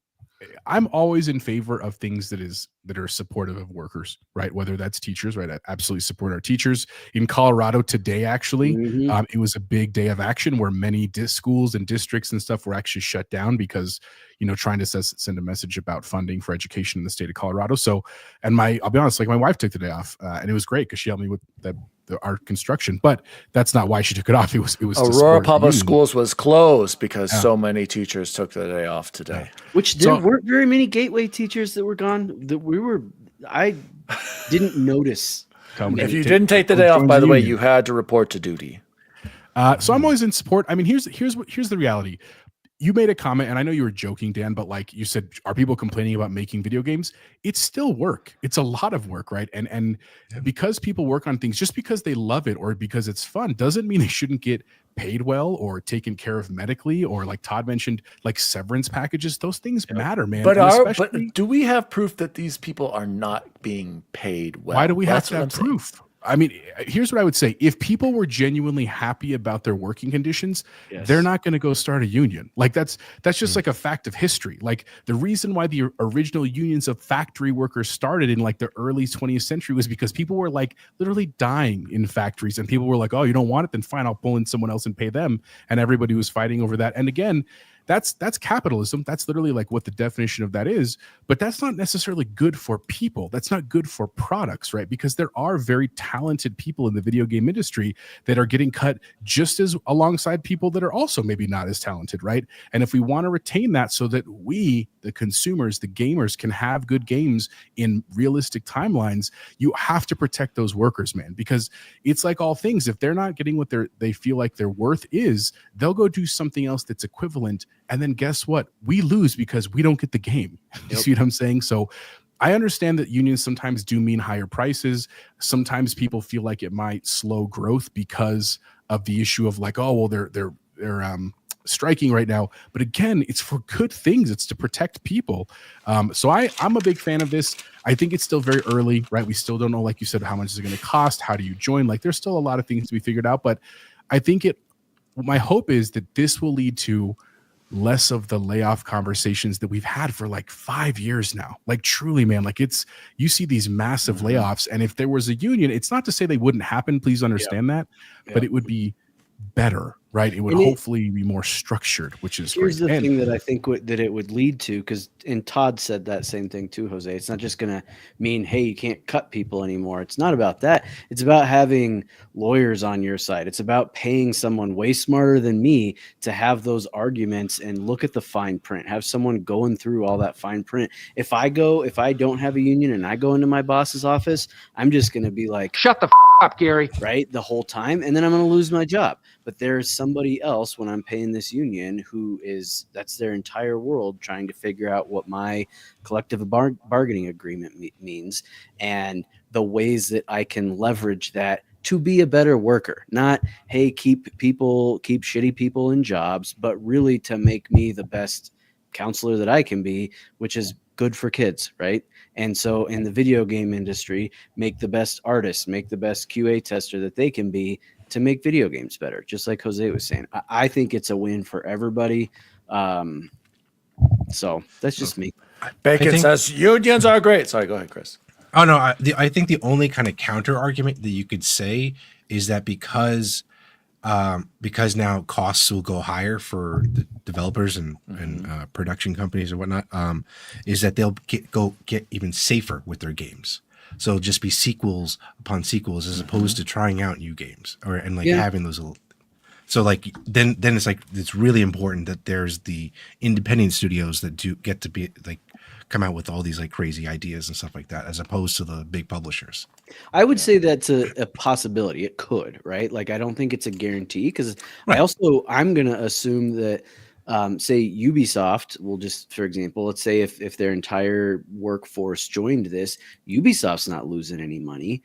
I'm always in favor of things that are supportive of workers, right? Whether that's teachers, right? I absolutely support our teachers. In Colorado today, actually, it was a big day of action where many schools and districts and stuff were actually shut down because, trying to send a message about funding for education in the state of Colorado. So, and I'll be honest, like my wife took the day off and it was great because she helped me with our construction, but that's not why she took it off. It was Aurora Public Schools was closed because so many teachers took the day off today. Which there weren't very many Gateway teachers that were gone. I didn't notice. If you didn't take the day off, by the way, you had to report to duty. So I'm always in support. I mean, here's the reality. You made a comment, and I know you were joking, Dan, but like you said, are people complaining about making video games? It's still work. It's a lot of work, right? And because people work on things, just because they love it or because it's fun, doesn't mean they shouldn't get paid well or taken care of medically, or like Todd mentioned, like severance packages. Those things matter, man. But do we have proof that these people are not being paid well? Why do we have to have proof? I mean, here's what I would say. If people were genuinely happy about their working conditions, Yes. they're not going to go start a union. Like that's just like a fact of history. Like the reason why the original unions of factory workers started in like the early 20th century was because people were like literally dying in factories, and people were like, "Oh, you don't want it? Then fine, I'll pull in someone else and pay them." And everybody was fighting over that. And again, that's capitalism. That's literally like what the definition of that is. But that's not necessarily good for people. That's not good for products, right? Because there are very talented people in the video game industry that are getting cut just as alongside people that are also maybe not as talented, right? And if we want to retain that so that we, the consumers, the gamers, can have good games in realistic timelines, you have to protect those workers, man. Because it's like all things. If they're not getting what they feel like their worth is, they'll go do something else that's equivalent. And then guess what? We lose because we don't get the game. You see what I'm saying? So I understand that unions sometimes do mean higher prices. Sometimes people feel like it might slow growth because of the issue of like, oh, well, they're striking right now. But again, it's for good things. It's to protect people. So I'm a big fan of this. I think it's still very early, right? We still don't know, like you said, how much is it going to cost? How do you join? Like there's still a lot of things to be figured out. But I think my hope is that this will lead to less of the layoff conversations that we've had for like 5 years now. Like truly, man, like you see these massive layoffs. And if there was a union, it's not to say they wouldn't happen. Please understand that, but it would be better, right? It would hopefully be more structured, which is Here's great. the thing that I think that it would lead to, and Todd said that same thing too, Jose. It's not just going to mean, hey, you can't cut people anymore. It's not about that. It's about having lawyers on your side. It's about paying someone way smarter than me to have those arguments and look at the fine print, have someone going through all that fine print. If I don't have a union and I go into my boss's office, I'm just going to be like, Shut the up, Gary. right, the whole time, and then I'm going to lose my job. But there's somebody else when I'm paying this union that's their entire world, trying to figure out what my collective bargaining agreement means and the ways that I can leverage that to be a better worker. Not, hey, keep shitty people in jobs, but really to make me the best counselor that I can be, which is good for kids, right? And so in the video game industry, make the best artist, make the best QA tester that they can be to make video games better, just like Jose was saying. I think it's a win for everybody. So that's just me. Bacon says unions are great. Sorry, go ahead, Chris. Oh no, I think the only kind of counter argument that you could say is that because now costs will go higher for the developers and production companies and whatnot, is that they'll get even safer with their games. So it'll just be sequels upon sequels as opposed to trying out new games having those little. So like then it's like it's really important that there's the independent studios that do get to be like come out with all these like crazy ideas and stuff like that, as opposed to the big publishers. I would say that's a possibility. It could, right? Like I don't think it's a guarantee because I'm going to assume that say Ubisoft will just, for example, let's say if their entire workforce joined this, Ubisoft's not losing any money.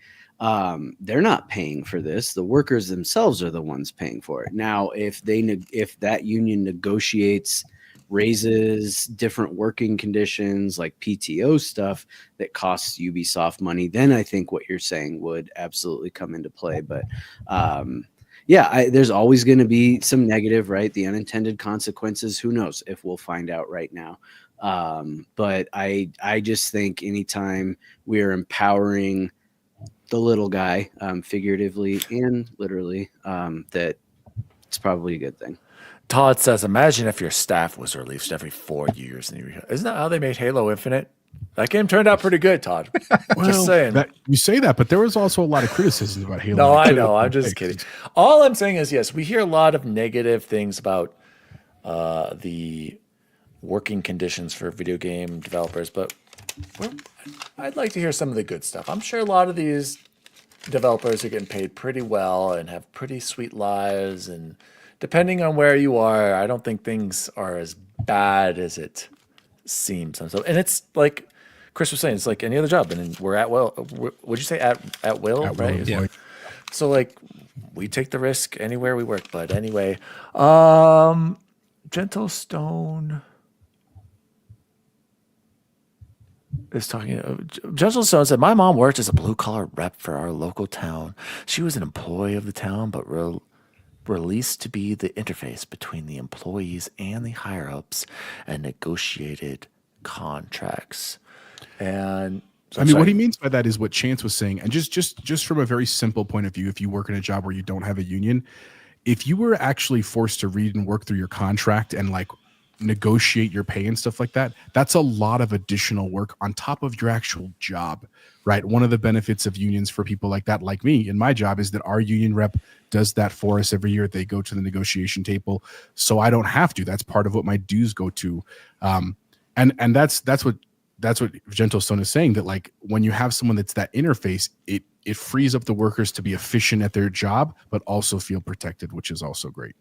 They're not paying for this. The workers themselves are the ones paying for it. Now, if that union negotiates raises, different working conditions like PTO stuff that costs Ubisoft money, then I think what you're saying would absolutely come into play. But there's always going to be some negative, right? The unintended consequences. Who knows if we'll find out right now. But I just think anytime we're empowering the little guy, figuratively and literally, that it's probably a good thing. Todd says, imagine if your staff was released every 4 years. Isn't that how they made Halo Infinite? That game turned out pretty good, Todd. Just saying. You say that, but there was also a lot of criticism about Halo. No, I know. I'm just kidding. All I'm saying is, yes, we hear a lot of negative things about the working conditions for video game developers, but I'd like to hear some of the good stuff. I'm sure a lot of these developers are getting paid pretty well and have pretty sweet lives, and depending on where you are, I don't think things are as bad as it seems. And it's like Chris was saying, it's like any other job, and we're at will. Would you say at will, right? Yeah. So like we take the risk anywhere we work. But anyway, Gentle Stone. is talking. Gentle Stone said, "My mom worked as a blue collar rep for our local town. She was an employee of the town, but released to be the interface between the employees and the higher ups and negotiated contracts." And I mean, what he means by that is what Chance was saying, and just from a very simple point of view, if you work in a job where you don't have a union, if you were actually forced to read and work through your contract and like negotiate your pay and stuff like that, that's a lot of additional work on top of your actual job, right? One of the benefits of unions for people like that, like me in my job, is that our union rep does that for us every year. They go to the negotiation table, so I don't have to. That's part of what my dues go to, and that's what Gentle Stone is saying, that like when you have someone that's that interface, it frees up the workers to be efficient at their job, but also feel protected, which is also great.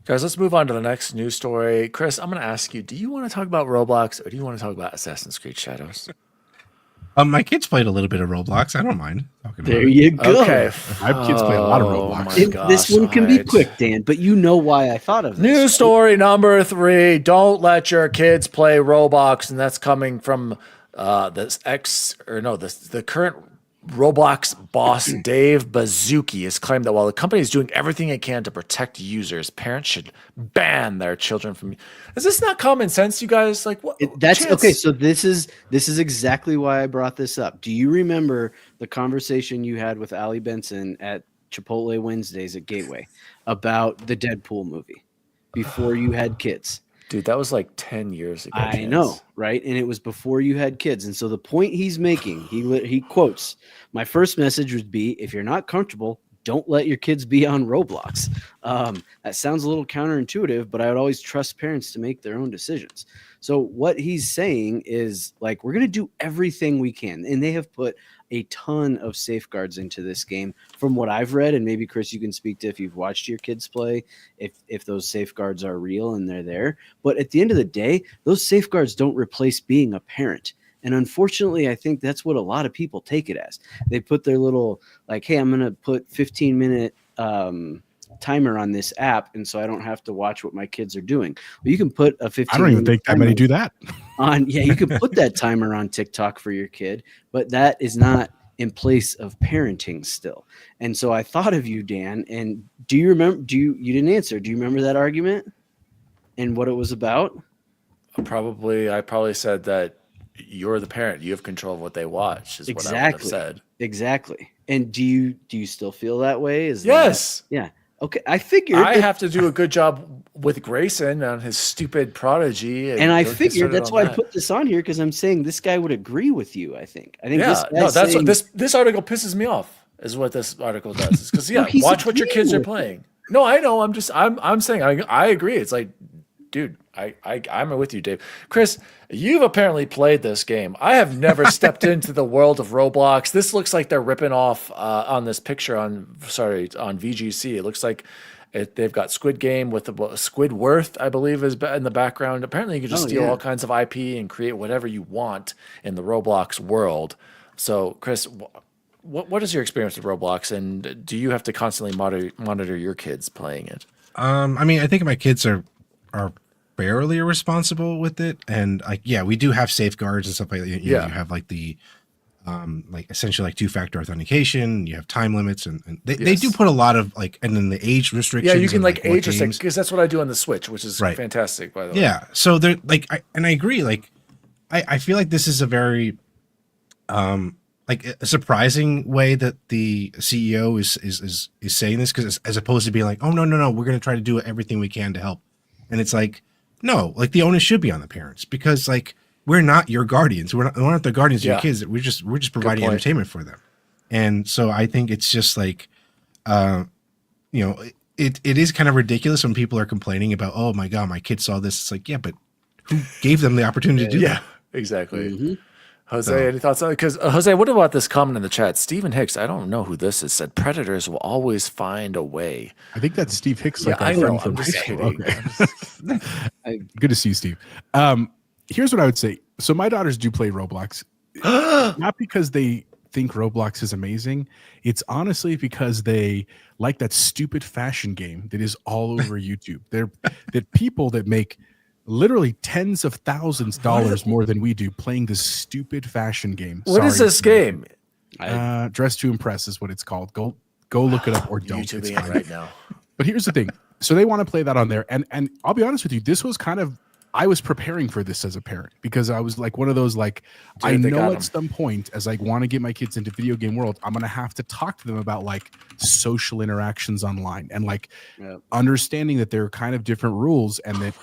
Guys, let's move on to the next news story. Chris, I'm going to ask you, do you want to talk about Roblox or do you want to talk about Assassin's Creed Shadows? My kids played a little bit of Roblox. I don't mind talking about There it. you go. Okay. My kids play a lot of Oh Roblox. my And gosh, this one can be alright. quick, Dan, but you know why I thought of this. News story number 3. Don't let your kids play Roblox. And that's coming from the current Roblox boss, Dave Baszucki, has claimed that while the company is doing everything it can to protect users, parents should ban their children from. Is this not common sense, you guys? Like what? That's Chance- okay. So this is exactly why I brought this up. Do you remember the conversation you had with Ali Benson at Chipotle Wednesdays at Gateway about the Deadpool movie before you had kids? Dude, that was like 10 years ago. I Chance. know, right? And it was before you had kids. And so the point he's making, he quotes, "My first message would be, if you're not comfortable, don't let your kids be on Roblox." That sounds a little counterintuitive, but I would always trust parents to make their own decisions. So what he's saying is, like, we're going to do everything we can. And they have put a ton of safeguards into this game from what I've read. And maybe, Chris, you can speak to if you've watched your kids play, if those safeguards are real and they're there. But at the end of the day, those safeguards don't replace being a parent. And unfortunately, I think that's what a lot of people take it as. They put their little, like, hey, I'm going to put 15-minute timer on this app, and so I don't have to watch what my kids are doing. Well, you can put a 15. I don't even think that many do that. You can put that timer on TikTok for your kid, but that is not in place of parenting still. And so I thought of you, Dan. And do you remember? You didn't answer? Do you remember that argument and what it was about? I probably said that you're the parent. You have control of what they watch. Is what I would have said. Exactly. And do you still feel that way? Yes. Yeah. Okay. I figured. I have to do a good job with Grayson on his stupid Prodigy. And I don't get figured started that's on why I that. put this on here, because I'm saying this guy would agree with you. I think Yeah, this no, guy's that's saying, what this article pisses me off. Is what this article does. Because No, he's watch what your kids are agreeing with playing. No, I know. I'm saying I agree. It's like, dude, I'm with you, Dave. Chris, you've apparently played this game. I have never stepped into the world of Roblox. This looks like they're ripping off on this picture on VGC. It looks like they've got Squid Game with Squidworth, I believe, is in the background. Apparently, you can just steal all kinds of IP and create whatever you want in the Roblox world. So, Chris, what is your experience with Roblox, and do you have to constantly monitor your kids playing it? I mean, I think my kids are fairly responsible with it, and like, yeah, we do have safeguards and stuff like that. You know, you have like the like essentially like 2-factor authentication. You have time limits, and they do put a lot of like, and then the age restrictions. Yeah, you can and, like what age restrict, games. because that's what I do on the Switch, which is Right. fantastic, by the way. Yeah, so they're like, I agree. Like, I feel like this is a very like a surprising way that the CEO is saying this, because as opposed to being like, oh no, we're going to try to do everything we can to help, and it's like, no, like the onus should be on the parents, because like we're not your guardians, we're not the guardians of your kids. We're just providing point. entertainment for them, and so I think it's just like, you know, it is kind of ridiculous when people are complaining about, oh my god, my kid saw this. It's like, yeah, but who gave them the opportunity to do that? Exactly. Jose, any thoughts on it? Because Jose, what about this comment in the chat? Stephen Hicks, I don't know who this is, said predators will always find a way. I think that's Steve Hicks. Yeah, Like our I know. friend I'm from just high school. kidding. Okay. Good to see you, Steve. Here's what I would say. So my daughters do play Roblox, not because they think Roblox is amazing. It's honestly because they like that stupid fashion game that is all over YouTube. They're that people that make literally tens of thousands of dollars more than we do playing this stupid fashion game. What is Sorry. this game? Dress to Impress is what it's called. Go look it up or don't. It's YouTubing fine. it right now. But here's the thing. So they want to play that on there. And I'll be honest with you, this was kind of, I was preparing for this as a parent because I was like one of those, like, I they know got 'em. at some point as I want to get my kids into video game world, I'm going to have to talk to them about like social interactions online and like understanding that there are kind of different rules and that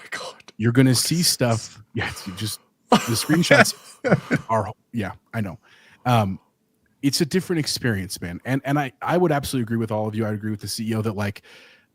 you're going to see stuff. Yeah. You just, the screenshots are, yeah, I know. It's a different experience, man. And I would absolutely agree with all of you. I agree with the CEO that like,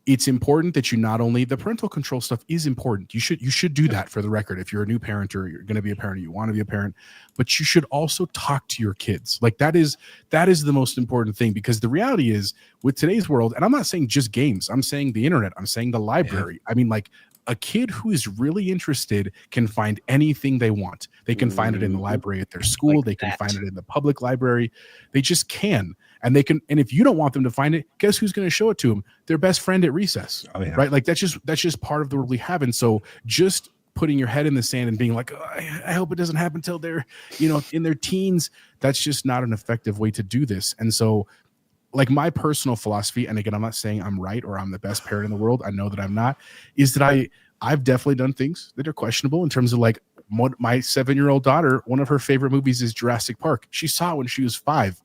it's important that you not only the parental control stuff is important. You should do that for the record. If you're a new parent or you're going to be a parent, or you want to be a parent, but you should also talk to your kids. Like that is the most important thing, because the reality is with today's world, and I'm not saying just games, I'm saying the internet, I'm saying the library. I mean, like a kid who is really interested can find anything they want. They can find it in the library at their school. Like they can find it in the public library. They just can. And they can, and if you don't want them to find it, guess who's going to show it to them? Their best friend at recess, right? Like that's just part of the world we have. And so just putting your head in the sand and being like, oh, I hope it doesn't happen till they're, in their teens. That's just not an effective way to do this. And so like my personal philosophy, and again, I'm not saying I'm right or I'm the best parent in the world. I know that I'm not, is that I've definitely done things that are questionable in terms of like my 7-year-old daughter, one of her favorite movies is Jurassic Park. She saw it when she was 5.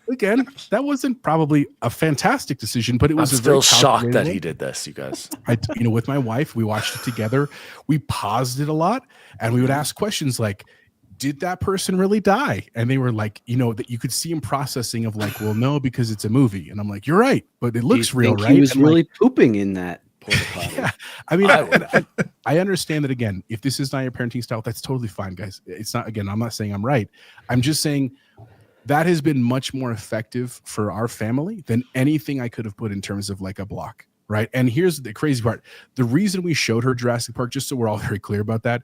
Again, that wasn't probably a fantastic decision, but it was still shocked that he did this, you guys. With my wife, we watched it together. We paused it a lot, and we would ask questions like, did that person really die? And they were like, that you could see him processing of like, well, no, because it's a movie. And I'm like, you're right, but it looks real, right? He was and really pooping in that porta potty. Yeah. I mean, I understand that, again, if this is not your parenting style, that's totally fine, guys. It's not, again, I'm not saying I'm right. I'm just saying that has been much more effective for our family than anything I could have put in terms of like a block, right? And here's the crazy part. The reason we showed her Jurassic Park, just so we're all very clear about that,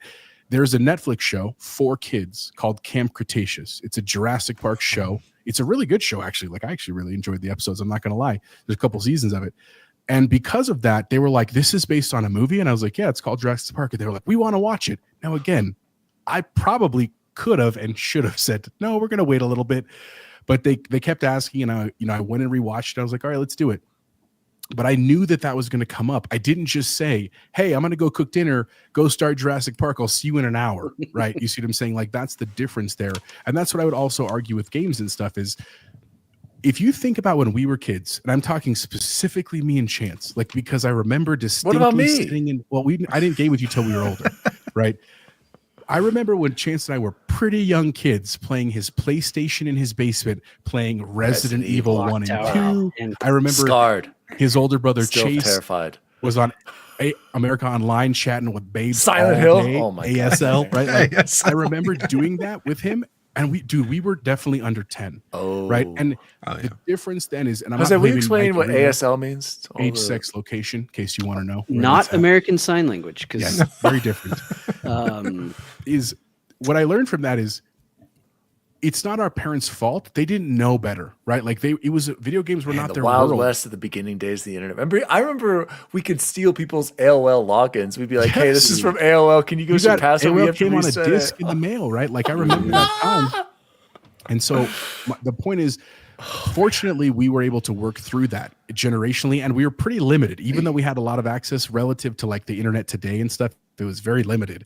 there's a Netflix show for kids called Camp Cretaceous. It's a Jurassic Park show. It's a really good show, actually. Like I actually really enjoyed the episodes. I'm not going to lie. There's a couple seasons of it. And because of that, they were like, this is based on a movie. And I was like, yeah, it's called Jurassic Park. And they were like, we want to watch it. Now, again, I probably could have and should have said, no, we're going to wait a little bit. But they kept asking, and I went and rewatched it. I was like, all right, let's do it. But I knew that was going to come up. I didn't just say, hey, I'm going to go cook dinner, go start Jurassic Park. I'll see you in an hour, right? You see what I'm saying? Like that's the difference there. And that's what I would also argue with games and stuff is, if you think about when we were kids, and I'm talking specifically me and Chance, like because I remember distinctly What about me? sitting in, I didn't game with you till we were older, right? I remember when Chance and I were pretty young kids playing his PlayStation in his basement, playing Resident Evil 1 and 2. I remember Scarred. his older brother Still Chase terrified. was on America Online chatting with babes. Silent all Hill? day, Oh my ASL, God. right? Like, ASL. I remember doing that with him. And we were definitely under 10, right? And the difference then is, and I'm Jose, not will you blaming explain Mike what Arena, ASL means? To all age, the- sex, location, in case you want to know. Not American Sign Language, because Yes, very different. Is what I learned from that is it's not our parents' fault. They didn't know better, right? Like video games were not the their Wild world. West at the beginning days of the internet. I remember we could steal people's AOL logins. We'd be like, "Hey, this is from AOL. Can you give us your password?" We AOL have to came on a reset disc it." in the mail, right? Like I remember that time. And so the point is, fortunately, we were able to work through that generationally, and we were pretty limited, even though we had a lot of access relative to like the internet today and stuff. It was very limited,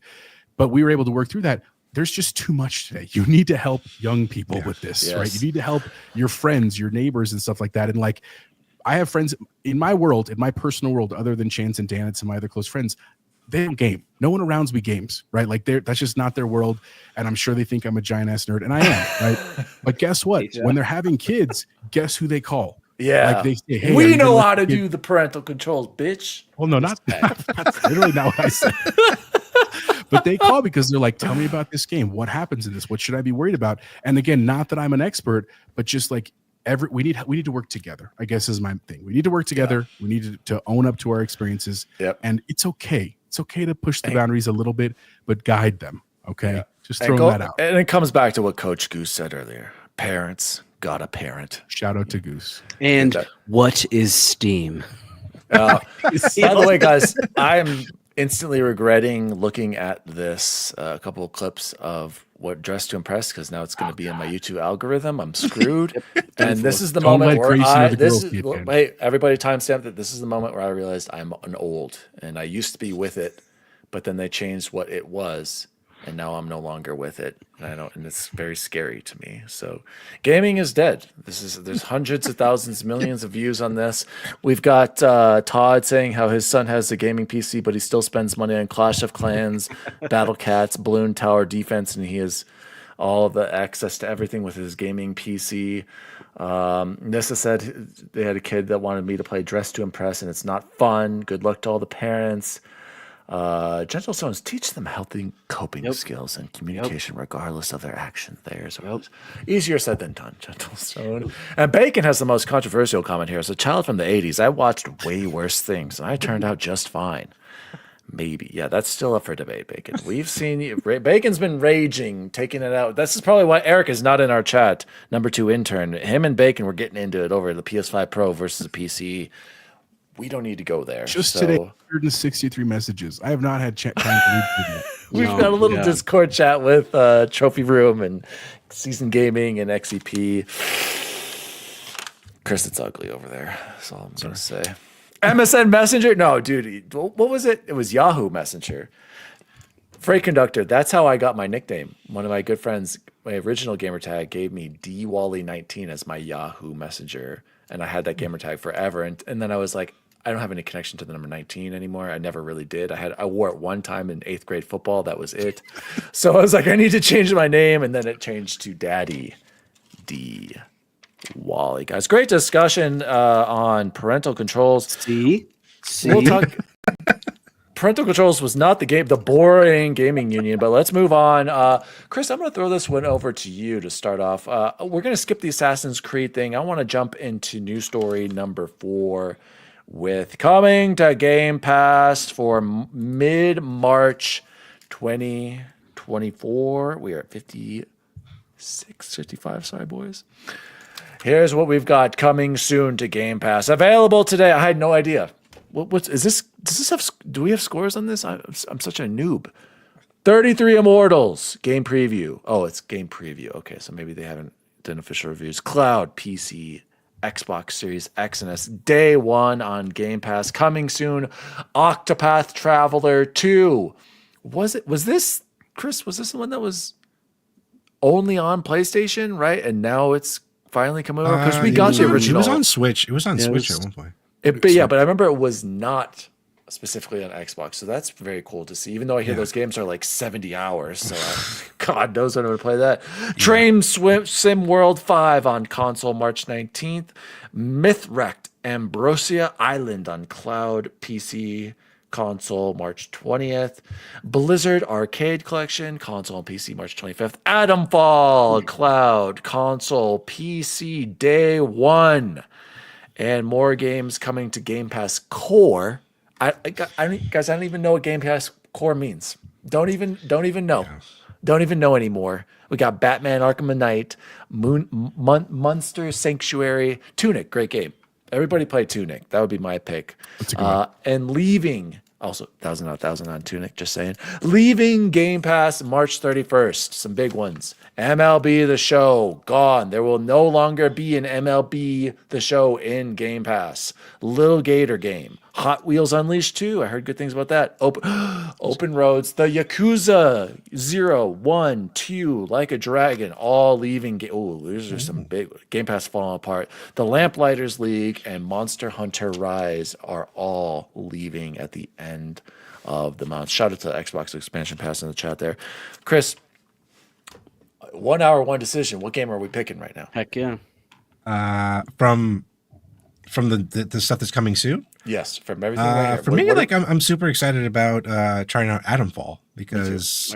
but we were able to work through that. There's just too much today. You need to help young people with this, right? You need to help your friends, your neighbors, and stuff like that. And like, I have friends in my world, in my personal world, other than Chance and Dan and some of my other close friends. They don't game. No one around me games, right? Like that's just not their world. And I'm sure they think I'm a giant ass nerd, and I am, right? But guess what? When they're having kids, guess who they call? Yeah, like they say, hey, we know how to do the parental controls, bitch. Well, no, not that. That's literally not what I said. But they call because they're like, tell me about this game. What happens in this? What should I be worried about? And again, not that I'm an expert, but just like we need to work together, I guess is my thing. We need to work together. We need to own up to our experiences. And it's okay. It's okay to push the boundaries a little bit, but guide them. Okay. Just throwing that out. And it comes back to what Coach Goose said earlier. Parents gotta parent. Shout out to Goose. And what is Steam? By the way, guys, I'm instantly regretting looking at this a couple of clips of what Dress to Impress because now it's going to be in my YouTube algorithm. I'm screwed. And this is the Don't moment let where Grayson or the this girls is see it, man. wait, everybody timestamp that this is the moment where I realized I'm an old and I used to be with it, but then they changed what it was. And now I'm no longer with it, and it's very scary to me. So, gaming is dead. There's hundreds of thousands, millions of views on this. We've got Todd saying how his son has a gaming PC, but he still spends money on Clash of Clans, Battle Cats, Balloon Tower Defense, and he has all of the access to everything with his gaming PC. Nissa said they had a kid that wanted me to play Dress to Impress, and it's not fun. Good luck to all the parents. Gentle Stones, teach them healthy coping skills and communication regardless of their actions. Easier said than done, Gentle Stone. And Bacon has the most controversial comment here. As a child from the 80s, I watched way worse things, and I turned out just fine. Maybe. Yeah, that's still up for debate, Bacon. We've seen you. Bacon's been raging, taking it out. This is probably why Eric is not in our chat. Number 2 intern. Him and Bacon were getting into it over the PS5 Pro versus the PC. We don't need to go there. Just today, 163 messages. I have not had time to read through that. We've got a little Discord chat with Trophy Room and Season Gaming and XEP. Chris, it's ugly over there. That's all I'm going to say. MSN Messenger? No, dude. What was it? It was Yahoo Messenger. Freight Conductor. That's how I got my nickname. One of my good friends, my original gamer tag, gave me DWally19 as my Yahoo Messenger. And I had that gamer tag forever. And then I was like, I don't have any connection to the number 19 anymore. I never really did. I wore it one time in 8th grade football. That was it. So I was like, I need to change my name. And then it changed to Daddy D. Wally. Guys, great discussion on parental controls. See? We'll talk. Parental controls was not the boring gaming union, but let's move on. Chris, I'm going to throw this one over to you to start off. We're going to skip the Assassin's Creed thing. I want to jump into news story number 4 with coming to Game Pass for mid-March 2024. We are at 55, sorry, boys. Here's what we've got coming soon to Game Pass. Available today. I had no idea. What's is this? Does this have? Do we have scores on this? I'm such a noob. 33 Immortals game preview. Oh, it's game preview. Okay, so maybe they haven't done official reviews. Cloud, PC, Xbox Series X and S. Day 1 on Game Pass. Coming soon. Octopath Traveler 2. Was this Chris? Was this the one that was only on PlayStation, right? And now it's finally coming over because we got the original. It was on Switch. It was on Switch at one point. But I remember it was not specifically on Xbox, so that's very cool to see. Even though I hear those games are like 70 hours, so God knows when I'm going to play that. Train Sim World 5 on console March 19th. Mythwrecked Ambrosia Island on cloud, PC, console March 20th. Blizzard Arcade Collection, console and PC March 25th. Atomfall, cloud, console, PC, day 1. And more games coming to Game Pass Core. I don't even know what Game Pass Core means. Don't even know. Don't even know anymore. We got Batman Arkham Knight, Monster Sanctuary, Tunic, great game. Everybody play Tunic. That would be my pick. And leaving, also 1,000 on Tunic, just saying. Leaving Game Pass March 31st. Some big ones. MLB The Show, gone. There will no longer be an MLB The Show in Game Pass. Little Gator game. Hot Wheels Unleashed 2. I heard good things about that. Open Roads. The Yakuza 0, 1, 2, Like a Dragon, all leaving. These are some big Game Pass falling apart. The Lamplighters League and Monster Hunter Rise are all leaving at the end of the month. Shout out to the Xbox Expansion Pass in the chat there. Chris, 1 hour, one decision. What game are we picking right now? Heck yeah. From the stuff that's coming soon. Yes, from everything. Right here. For me, I'm super excited about trying out Atomfall because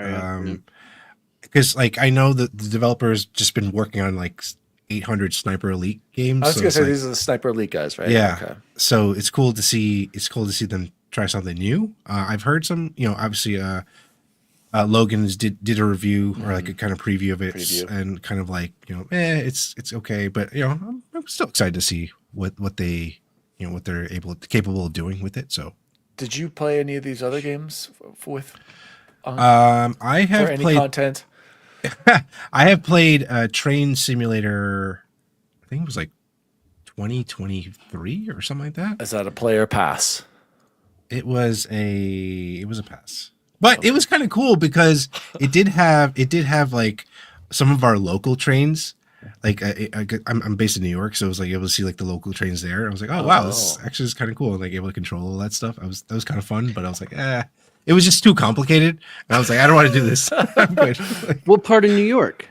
like I know that the developers just been working on like 800 Sniper Elite games. I was gonna say these are the Sniper Elite guys, right? Yeah. Okay. So it's cool to see them try something new. I've heard some, obviously Logan did a review or like a kind of preview of it and kind of like, it's okay, but I'm still excited to see what they, what they're capable of doing with it. So did you play any of these other games with I for have any played. content? I have played Train Simulator. I think it was like 2023 or something like that. Is that a player pass? It was a pass, but it was kind of cool because it did have like some of our local trains. Like I'm based in New York, so I was like able to see like the local trains there. I was like, oh wow, this actually is kind of cool. Like able to control all that stuff. That was kind of fun, but I was like, it was just too complicated. And I was like, I don't want to do this. I'm good. What part of New York?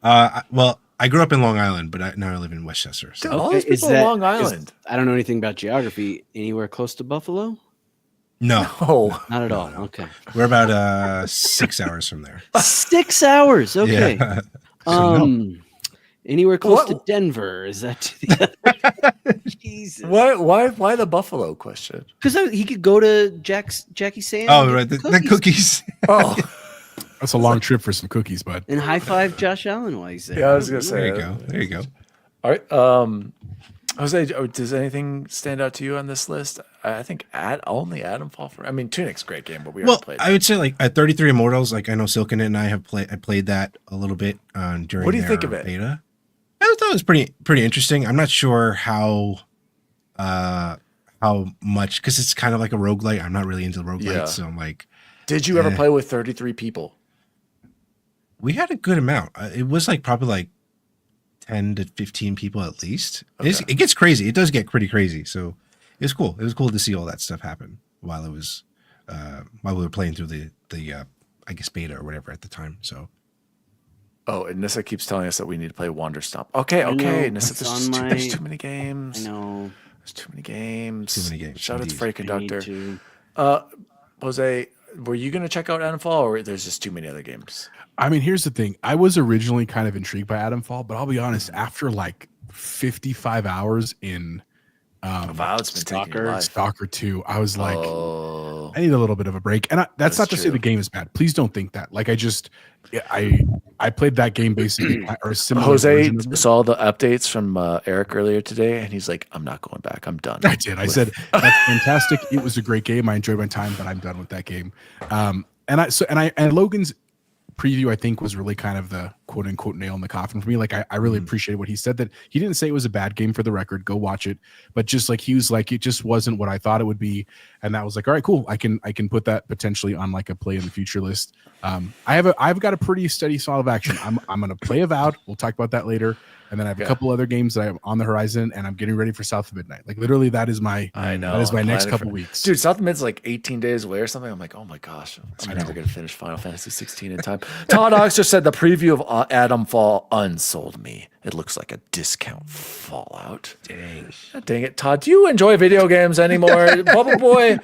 Well, I grew up in Long Island, but now I live in Westchester. So. Dude, all these Is people in that- Long is- Island. I don't know anything about geography. Anywhere close to Buffalo? No, Oh, Not at all. Okay. we're about 6 hours from there. 6 hours. Okay. Yeah. So, no. Anywhere close What- to Denver? Is that to the other? Jesus. why the Buffalo question? Because he could go to Jackie Sam. Oh, and right, get the cookies. Oh, That's a long trip for some cookies, bud. And high five Josh Allen while he's there. yeah, I was gonna say. There you go. There you go. All right. Jose, does anything stand out to you on this list? I think only Adam Fall for. I mean, Tunic's a great game, but we Well, already played. I would say like at 33 Immortals, like I know Silken and I have played. I played that a little bit during. What do you think their of it? Beta. I thought it was pretty interesting. I'm not sure how much because it's kind of like a roguelite. I'm not really into roguelites, Yeah. so I'm like, Did you ever play with 33 people? we had a good amount. It was like probably like 10 to 15 people at least. It gets crazy. It does get pretty crazy. So it was cool. It was cool to see all that stuff happen while it was while we were playing through the I guess beta or whatever at the time. So Oh, and Nissa keeps telling us that we need to play Wander Stomp. Okay, I okay. know, Nissa, it's there's, on just too, my- there's too many games. I know. There's too many games. Too many games, Shout out to indeed. Freight I need Conductor. to. Jose, were you going to check out Adamfall, or there's just too many other games? I mean, here's the thing. I was originally kind of intrigued by Adamfall, but I'll be honest, after like 55 hours in Wow, it's been taking your life. Stalker 2, I was like, Oh, I need a little bit of a break. And that's That's not to say true. the game is bad. Please don't think that. Like I played that game basically or a similar Jose version of it. saw the updates from Eric earlier today, and he's like, "I'm not going back. I'm done." I did. I said that's fantastic. It was a great game. I enjoyed my time, but I'm done with that game. And Logan's preview, I think, was really kind of the quote unquote nail in the coffin for me. Like I really appreciate what he said, that he didn't say it was a bad game for the record. Go watch it. But just like he was like, it just wasn't what I thought it would be. And that was like, all right, cool. I can put that potentially on like a play in the future list. I've got a pretty steady style of action. I'm gonna play Avowed. We'll talk about that later. And then I have a couple other games that I have on the horizon, and I'm getting ready for South of Midnight. Like literally, that is my I know. that is my I'm next planning couple for- weeks. Dude, South Mid's like 18 days away or something. I'm like, oh my gosh, I'm I never know. gonna finish Final Fantasy 16 in time. Todd Oxter said the preview of Adamfall unsold me. It looks like a discount Fallout. Dang it, Todd. Do you enjoy video games anymore, Bubble Boy?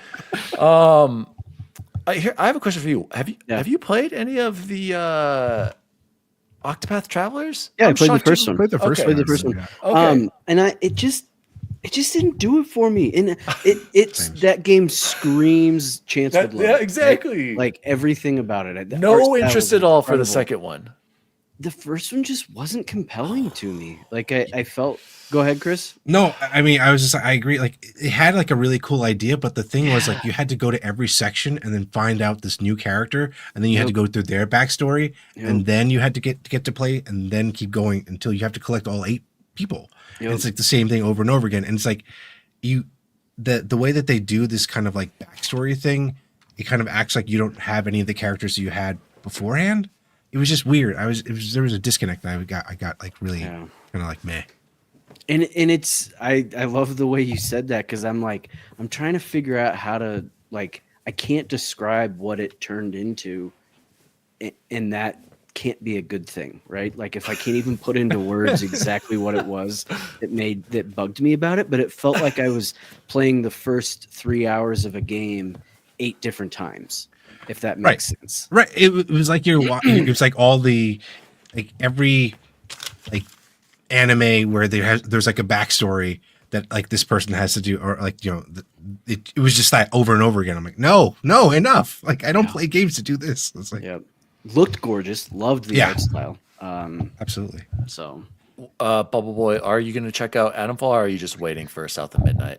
I have a question for you. Have you played any of the Octopath Travelers? Yeah, I I'm played the shocked you- first one. Played the first Okay. one. Played the first one. Yeah. Okay. And it just didn't do it for me. And it's that game screams Chance would love. yeah, it, exactly. right? Like everything about it. The art No style interest was at all for the incredible. second one. The first one just wasn't compelling to me. Like I felt. Go ahead, Chris. no, I mean, I agree. Like it had like a really cool idea, but the thing was like you had to go to every section and then find out this new character, and then you had to go through their backstory, and then you had to get to play, and then keep going until you have to collect all 8 people. And it's like the same thing over and over again, and it's like the way that they do this kind of like backstory thing, it kind of acts like you don't have any of the characters you had beforehand. It was just weird. There was a disconnect. I got like really kind of like meh. And it's I love the way you said that, because I'm trying to figure out how to, like, I can't describe what it turned into, and that can't be a good thing, right? Like if I can't even put into words exactly what it was that bugged me about it, but it felt like I was playing the first 3 hours of a game 8 different times, if that makes sense. Right. It was like it was like all the like every like anime where there's like a backstory that like this person has to do, or like, you know, it was just that over and over again. I'm like, no, enough. Like I don't play games to do this. It's like, Yeah. Looked gorgeous, loved the art style. absolutely. So Bubble Boy, are you going to check out Adamfall, or are you just waiting for South of Midnight?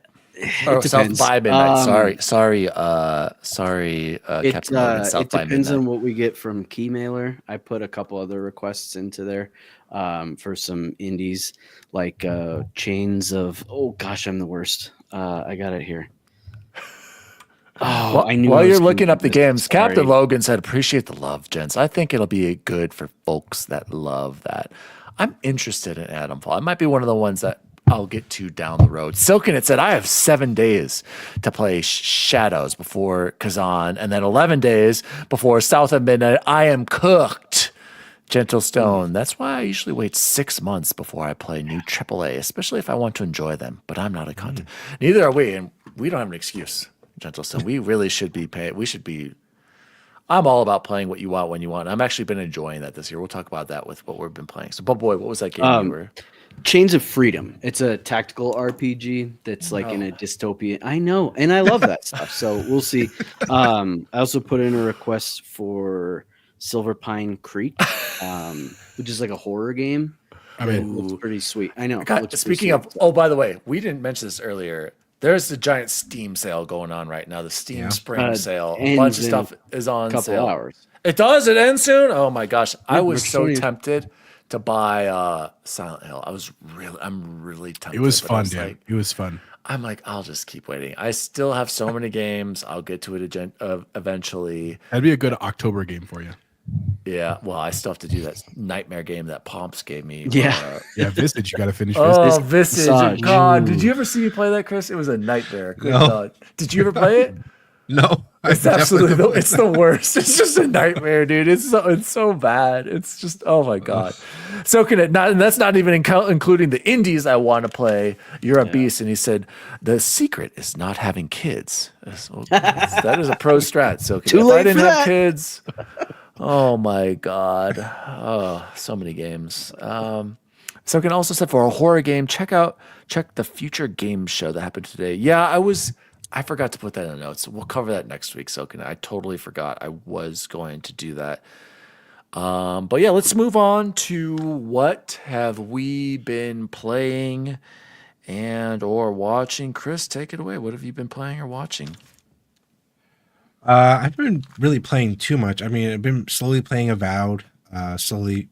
Or It South depends. by midnight. Um, Sorry, It Captain Logan. South it by depends midnight. on what we get from Keymailer. I put a couple other requests into there for some indies like Chains of. Oh gosh, I'm the worst. I got it here. Oh, I knew. While I was you're gonna looking do up the this. games, Captain Sorry. Logan said, "Appreciate the love, gents. I think it'll be good for folks that love that." I'm interested in Adamfall. It might be one of the ones that I'll get to down the road. Silken, it said, I have 7 days to play Shadows before Kazan, and then 11 days before South of Midnight. I am cooked. Gentle Stone. That's why I usually wait 6 months before I play new AAA, especially if I want to enjoy them. But I'm not a content. Neither are we, and we don't have an excuse, Gentle Stone. We really should be paying. We should be. I'm all about playing what you want when you want. I've actually been enjoying that this year. We'll talk about that with what we've been playing. So, but boy, what was that game you were? Chains of Freedom. It's a tactical RPG that's like in a dystopian. I know, and I love that stuff. So we'll see. I also put in a request for Silver Pine Creek, which is like a horror game. I It mean, looks pretty sweet. I know. it God, looks pretty speaking sweet. of, oh, by the way, we didn't mention this earlier. There's a giant Steam sale going on right now. The Steam Spring sale. A bunch of ends in stuff is on couple sale. hours. It does. It ends soon. Oh my gosh, I was March so 20th. tempted to buy Silent Hill. I'm really tempted. it was but I fun, dude. like- It was fun. I'm like, I'll just keep waiting. I still have so many games. I'll get to it eventually. That'd be a good October game for you. Yeah. Well, I still have to do that nightmare game that Pomps gave me. Yeah. Yeah, Visage. You got to finish Oh, Visage. Visage. Massage. God, did Ooh. you ever see me play that, Chris? It was a nightmare. Good No. God. Did you ever play it? No, It's absolutely it's the worst. It's just a nightmare, dude. It's so bad. It's just oh my god. So can it not? And that's not even including the indies I want to play. You're a beast, and he said the secret is not having kids. That is a pro strat. So Too if I late didn't for have that. kids, oh my god, oh so many games. So can also said for a horror game, check the Future Games show that happened today. Yeah, I forgot to put that in the notes. We'll cover that next week, Soken. I totally forgot. I was going to do that. But yeah, let's move on to what have we been playing and or watching. Chris, take it away. What have you been playing or watching? I've been really playing too much. I mean, I've been slowly playing Avowed, slowly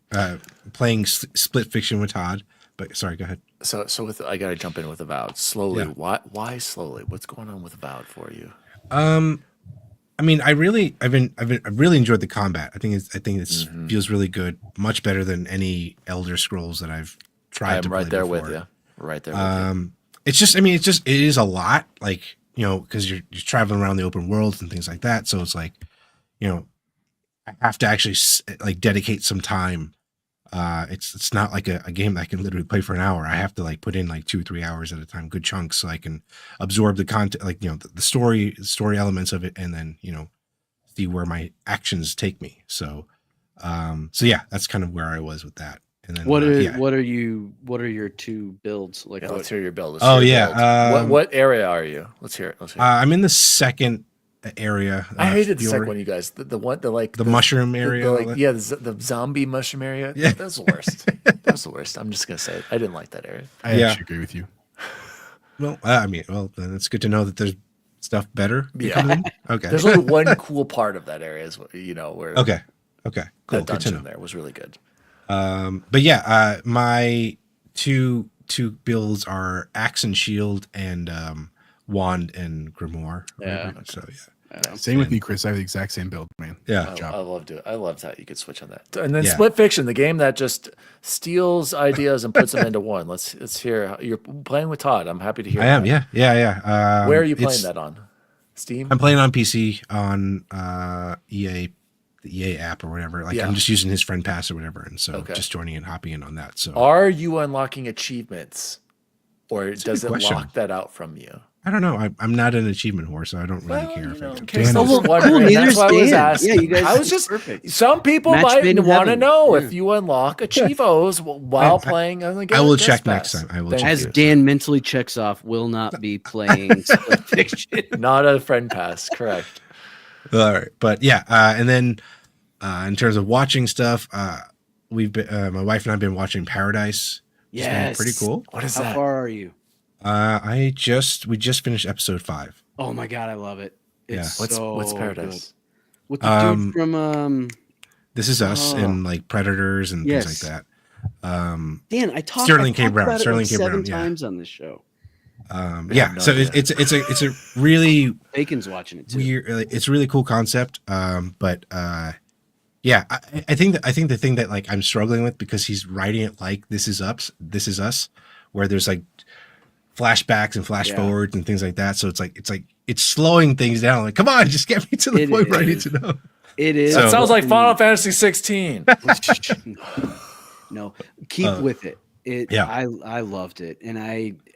playing Split Fiction with Todd. But sorry, go ahead. So with I gotta jump in with Avowed slowly. Yeah. Why slowly? What's going on with Avowed for you? I mean, I've really enjoyed the combat. I think it's feels really good, much better than any Elder Scrolls that I've tried I'm to play right there before. with you. Right there with you. It's just, I mean, it is a lot, like, you know, because you're traveling around the open worlds and things like that. So it's like, you know, I have to actually like dedicate some time. It's not like a game that I can literally play for an hour. I have to like put in like 2-3 hours at a time, good chunks, so I can absorb the content, like, you know, the story elements of it, and then, you know, see where my actions take me. So yeah, that's kind of where I was with that. And then What yeah. are your two builds like? Yeah, what- let's hear your build. Oh, yeah, What area are you? Let's hear it. I'm in the second area. I hated the Fiora. second one, you guys. The mushroom area. all that. the zombie mushroom area. Yeah. That's the worst. That's the worst. I'm just gonna say it. I didn't like that area. I Yeah. actually agree with you. Well, I mean, well, then it's good to know that there's stuff better. Yeah. coming. Okay. There's only one cool part of that area, is you know where Okay. Cool. that Good to dungeon know. there was really good. But yeah, my two builds are Axe and Shield and Wand and Grimoire. Yeah. So Same with me, Chris. I have the exact same build, man. yeah. Good job. I loved it. I loved how you could switch on that. And then Yeah. Split Fiction, the game that just steals ideas and puts them into one. Let's hear how you're playing with Todd. I'm happy to hear. I am. that. Yeah. Where are you playing it's- that on? Steam. I'm playing on PC on the EA app or whatever. Like Yeah. I'm just using his friend pass or whatever, and so Okay. just joining and hopping in on that. So Are you unlocking achievements, or a does good it question. lock that out from you? I don't know. I'm not an achievement whore, so I don't really Well, care. you If know, I in do. case Dan someone's is- wondering, Cool, that's neither's why I was Dan. asking. Yeah, you guys I was are just perfect. some people Match made might in want to heaven. know Yeah. if you unlock Achievos while playing on the game. I will of check Trespass. next time. I will Thank check. As you. Dan mentally checks off, will not be playing Split Fiction. Not a friend pass, correct? All right, but yeah, and then in terms of watching stuff, we've been my wife and I've been watching Paradise. It's been Yes. pretty cool. What is How that? far are you? We just finished episode 5. Oh my god, I love it. It's Yeah. What's so Paradise? good. With the dude from This Is Us and like Predators and Yes. things like that. Dan, I talked Sterling K. Brown. about it Sterling like K. 7 Brown, yeah. times on this show. Yeah. no So idea. it's a really Bacon's watching it too. weird. It's a really cool concept. But yeah, I think the thing that like I'm struggling with, because he's writing it like This Is Us, where there's like flashbacks and flash Yeah. forwards and things like that. So it's slowing things down. Like, come on, just get me to the It point where I need is. to know. It is. That So- sounds like Final Fantasy 16. No, keep with it. Yeah. I loved it, and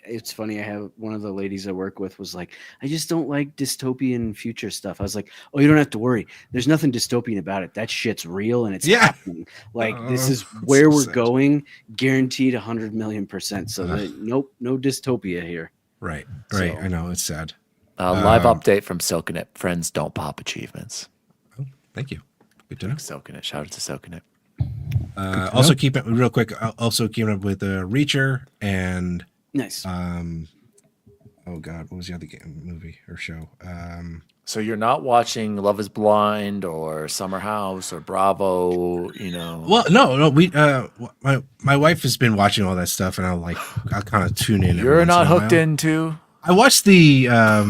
it's funny. I have one of the ladies I work with was like, I just don't like dystopian future stuff. I was like, oh, you don't have to worry. There's nothing dystopian about it. That shit's real and it's Yeah. happening. Like this is That's where so we're sad. going, guaranteed 100 million%. So nope, no dystopia here. Right. So- I know, it's sad. Live update from Silkenet. Friends don't pop achievements. Thank you. Good to know. Silkenet. Shout out to Silkenet. Also keep it real quick. Also keeping up with Reacher and Nice. oh god, what was the other movie or show? So you're not watching Love Is Blind or Summer House or Bravo, Well, no, we my wife has been watching all that stuff, and I'll kind of tune in. every You're once not in a hooked while. into. I watched the a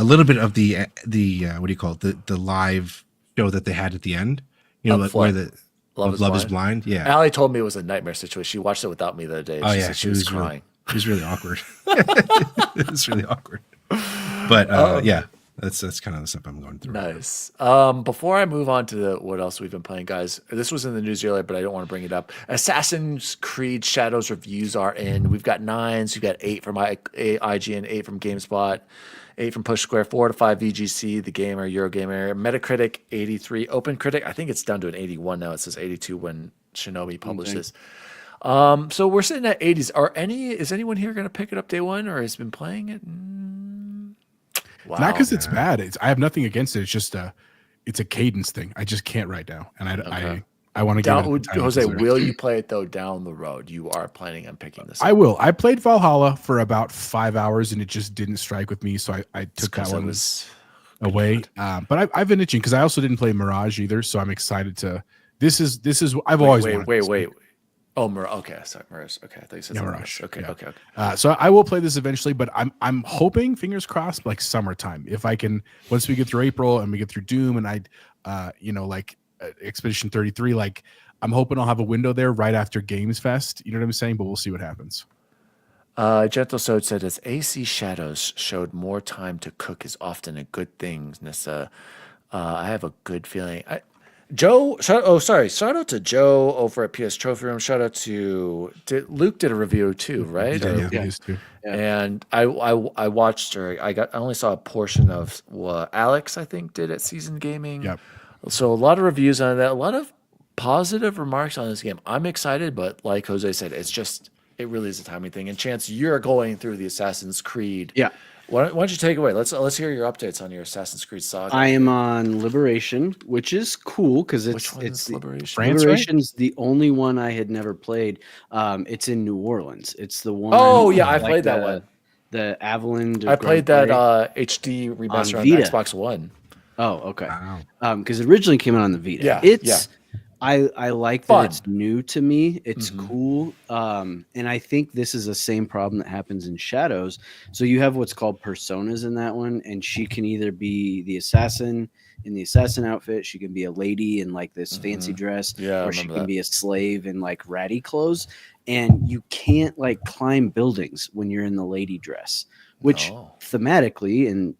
little bit of the what do you call it, the live show that they had at the end. You know, Of like where what? the Love Is Is Blind. Yeah. Allie told me it was a nightmare situation. She watched it without me the other day. Oh She yeah, said she was crying. It was really awkward. It's really awkward. But yeah, that's kind of the stuff I'm going through. Nice. Before I move on to what else we've been playing, guys, this was in the news earlier, but I don't want to bring it up. Assassin's Creed Shadows reviews are in. We've got 9s. We've got 8 from IGN, 8 from GameSpot, 8 from Push Square, 4 to 5 VGC, The Gamer, Eurogamer, Metacritic 83, OpenCritic. I think it's down to an 81 now. It says 82 when Shinobi publishes. So we're sitting at 80s. Is anyone here going to pick it up day one, or has been playing it? Wow. Not because it's bad. I have nothing against it. It's just it's a cadence thing. I just can't right now, and I want to give it the time it Jose, deserves. will you play it though down the road? You are planning on picking this up. I will. I played Valhalla for about 5 hours, and it just didn't strike with me, so I took that one away. But I've been itching because I also didn't play Mirage either, so I'm excited to. This is I've always wanted this. Wait. Oh, Mirage. Okay, sorry, Mirage. Okay, I thought you said Yeah, something Mirage. else. Okay, Yeah. okay. So I will play this eventually, but I'm hoping, fingers crossed, like summertime. If I can, once we get through April and we get through Doom, and Expedition 33, like I'm hoping I'll have a window there right after Games Fest. You know what I'm saying? But we'll see what happens. Gentle Sode said, as AC Shadows showed more time to cook is often a good thing, Nissa. I have a good feeling. Shout out to Joe over at PS Trophy Room. Shout out to Luke did a review too, right? Yeah. He is too. And I watched her. I only saw a portion of what Alex, I think, did at Season Gaming. Yep. So a lot of reviews on that, a lot of positive remarks on this game. I'm excited, but like Jose said, it really is a timing thing. And Chance, you're going through the Assassin's Creed. Yeah. Why don't you take it away? Let's hear your updates on your Assassin's Creed saga. I am on Liberation, which is cool because Which one is Liberation? France, right? Liberation's the only one I had never played. It's in New Orleans. It's the one. Oh, yeah, I like played that one. The Avalon. de I played that Grand HD remaster on Vita. Xbox One. Oh, okay. Wow. Because it originally came out on the Vita. Yeah, It's I like Fun. that it's new to me. It's Mhm. cool. And I think this is the same problem that happens in Shadows. So you have what's called personas in that one, and she can either be the assassin in the assassin outfit, she can be a lady in like this fancy dress, Yeah, I or she remember can that. be a slave in like ratty clothes. And you can't like climb buildings when you're in the lady dress, which No. thematically and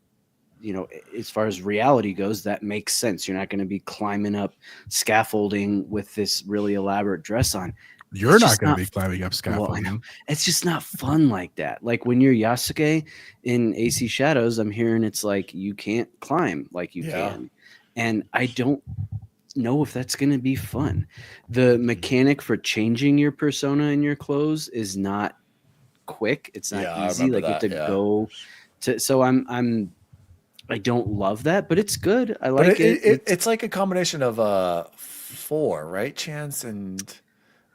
as far as reality goes, that makes sense. You're not going to be climbing up scaffolding with this really elaborate dress on. You're It's not just going not- to be climbing up Well, I scaffolding. know. It's just not fun like that. Like when you're Yasuke in AC Shadows, I'm hearing it's like you can't climb like you Yeah. can. And I don't know if that's going to be fun. The mechanic for changing your persona and your clothes is not quick. It's not Yeah, I easy. Like remember you have to that, yeah. go to. So I don't love that, but it's good. I But like it. it's like a combination of 4, right? Chance and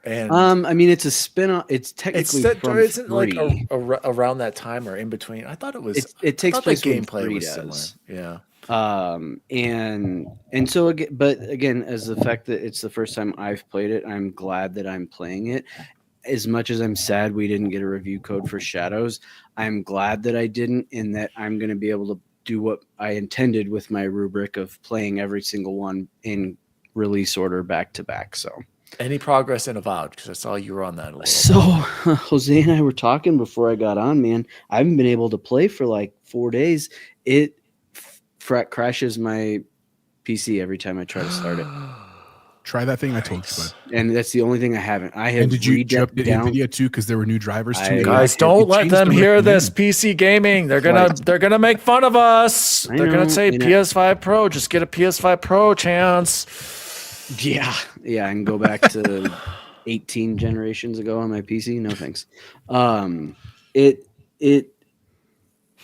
And I mean, it's a spin-off. It's technically from isn't like three. around that time or in between. I thought it was. It takes I thought place the when gameplay three was similar. does. Yeah. And so again, but again, as the fact that it's the first time I've played it, I'm glad that I'm playing it. As much as I'm sad we didn't get a review code for Shadows, I'm glad that I didn't, and that I'm going to be able to do what I intended with my rubric of playing every single one in release order back to back. So. Any progress in Avowed? Because I saw you were on that a little. So Jose and I were talking before I got on, man. I haven't been able to play for like 4 days. It crashes my PC every time I try to start it. Try that thing I told you about. And that's the only thing I haven't. I have And did you jump redepth down. NVIDIA too? Because there were new drivers too. Guys, It don't let changed them the hear this. recommend. PC gaming. They're gonna make fun of us. I They're gonna know, say and PS5 Pro. Just get a PS5 Pro, chance. Yeah, and go back to 18 generations ago on my PC. No thanks.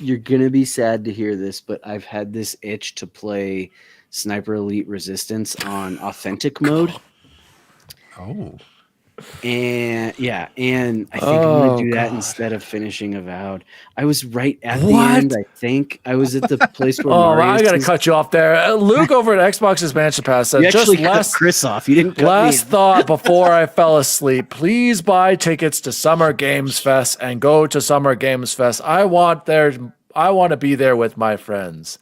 You're gonna be sad to hear this, but I've had this itch to play Sniper Elite Resistance on authentic mode. Oh, And I think I'm gonna do that God. instead of finishing Avowed. I was right at What? the end. I think I was at the place where Oh, Marius I gotta is- cut you off there. Luke over at Xbox's Mansion Pass said, You just actually cut last Chris off. You didn't cut last me. thought before I fell asleep. Please buy tickets to Summer Games Fest and go to Summer Games Fest. I want to be there with my friends.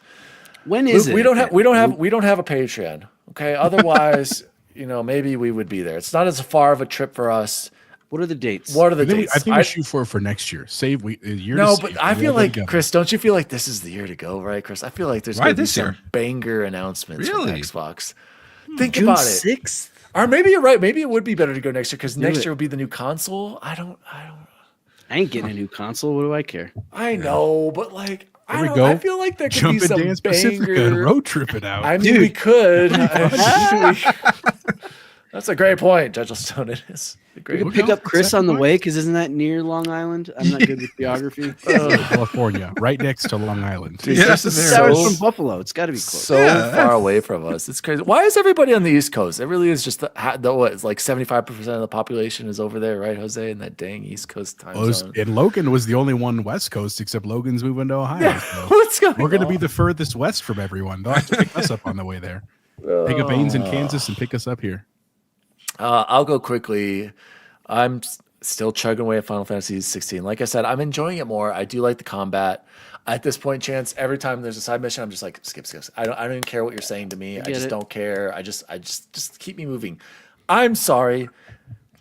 When is Luke, it? we don't have a Patreon. Okay, otherwise, maybe we would be there. It's not as far of a trip for us. What are the dates? What are the I think, dates? I think we shoot for next year. Save a year. No, to but save. I We feel let like them go. Chris. Don't you feel like this is the year to go, right, Chris? I feel like there's Why going to be this some year? banger announcements from Really? Xbox. Think June about it. 6th? Or maybe you're right. Maybe it would be better to go next year because next it. year would be the new console. I I ain't getting a new console. What do I care? know, but like, There we I go. feel like there could Jump be and some dance Pacifica and banger. road trip it out. I mean, we could. That's a great point, Judge Stone. It is a We great. could Look pick out, up Chris on the exactly. way because isn't that near Long Island? I'm not good with geography. California, right next to Long Island. Dude, Yeah, this is there. 6 hours so from Buffalo. It's got to be close. so Yeah. far away from us. It's crazy. Why is everybody on the East Coast? It really is just what? It's like 75% of the population is over there, right, Jose? In that dang East Coast time zone. And Logan was the only one West Coast, except Logan's moving to Ohio. So What's going we're going to be on? the furthest west from everyone. They'll have to pick us up on the way there. Take up Ains in Kansas and pick us up here. I'll go quickly. I'm still chugging away at Final Fantasy 16. Like I said, I'm enjoying it more. I do like the combat. At this point, Chance, every time there's a side mission, I'm just like, skip. I don't even care what you're saying to me. I get just it. don't care. I just keep me moving. I'm sorry,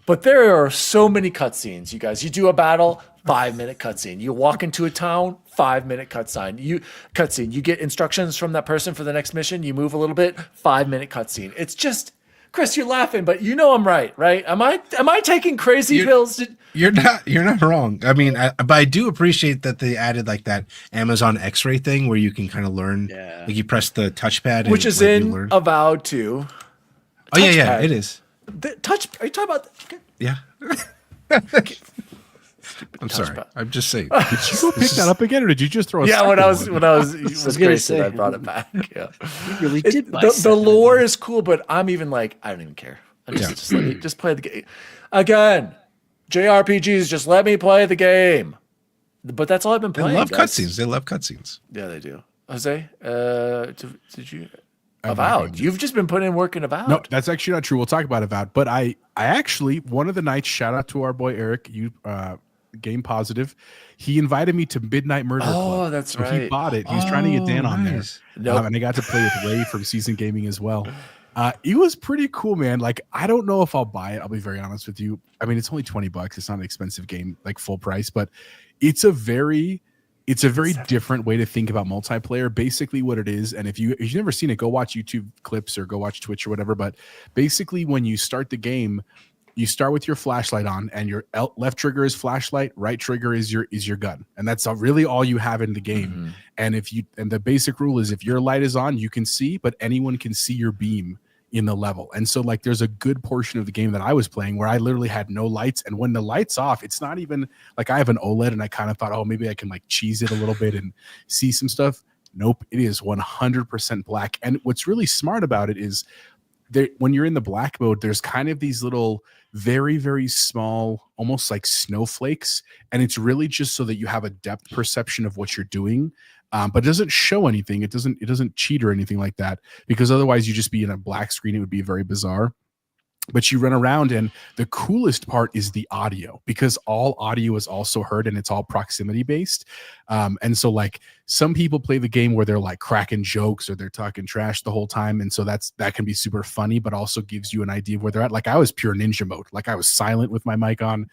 but there are so many cutscenes, you guys. You do a battle, 5-minute cutscene. You walk into a town, 5-minute cutscene. You get instructions from that person for the next mission. You move a little bit, 5-minute cutscene. It's just, Chris, you're laughing, but I'm right? Am I taking crazy pills? you're not wrong. I mean, but I do appreciate that they added like that Amazon X-ray thing where you can kind of learn. Yeah. Like you press the touchpad, and, Which is like, you in learn. Avowed too. Oh yeah, touchpad. it is. The touch. Are you talking about? Yeah. I'm sorry. touchpad. I'm just saying. Did you go pick that up again, or did you just throw a Yeah, when second I one? was gonna Grayson, say. I brought it back. Yeah, You really did buy the seven. lore is cool, but I'm even like, I don't even care. Just let me just play the game again. JRPGs, just let me play the game. But that's all I've been They playing. love guys. cutscenes. They love cutscenes. Yeah, they do. Jose, did you? I'm not Avowed. going You've just been putting in work in Avowed. No, that's actually not true. We'll talk about Avowed. But I actually, one of the nights, shout out to our boy Eric, Game Positive. He invited me to Midnight Murder Club. Oh, that's So he right. bought it. He was trying to get Dan on there. nice. Nope. And I got to play with Ray from Season Gaming as well. It was pretty cool, man. Like, I don't know if I'll buy it. I'll be very honest with you. I mean, it's only $20. It's not an expensive game, like full price, but it's a very different way to think about multiplayer. Basically what it is, and if you've never seen it, go watch YouTube clips or go watch Twitch or whatever. But basically when you start the game, you start with your flashlight on, and your left trigger is flashlight, right trigger is your gun, and that's really all you have in the game. Mhm. And the basic rule is if your light is on, you can see, but anyone can see your beam in the level. And so like there's a good portion of the game that I was playing where I literally had no lights, and when the light's off, it's not even like I have an OLED and I kind of thought, oh, maybe I can like cheese it a little bit and see some stuff. Nope, it is 100% black. And what's really smart about it is when you're in the black mode, there's kind of these little very, very small, almost like snowflakes. And it's really just so that you have a depth perception of what you're doing. But it doesn't show anything. It doesn't cheat or anything like that, because otherwise you just be in a black screen. It would be very bizarre. But you run around, and the coolest part is the audio, because all audio is also heard, and it's all proximity based. And so like some people play the game where they're like cracking jokes or they're talking trash the whole time. And so that can be super funny, but also gives you an idea of where they're at. Like I was pure ninja mode. Like I was silent with my mic on,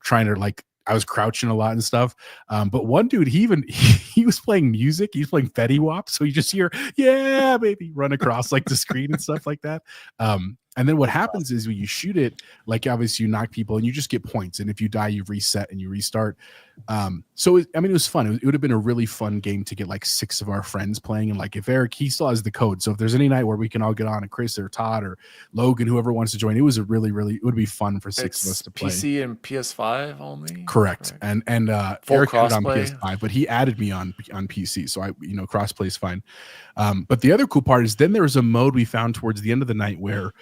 trying to like, I was crouching a lot and stuff. But one dude, he was playing music. He was playing Fetty Wap. So you just hear, yeah, baby, run across like the screen and stuff like that. And then what happens is when you shoot it, like obviously you knock people and you just get points. And if you die, you reset and you restart. It was fun. It would have been a really fun game to get like 6 of our friends playing. And like if Eric, he still has the code. So if there's any night where we can all get on, and Chris or Todd or Logan, whoever wants to join, it was a really, it would be fun for 6 of us to play. PC and PS5 only? Correct. And full Eric had it on crossplay? PS5, but he added me on PC. So crossplay is fine. But the other cool part is then there was a mode we found towards the end of the night where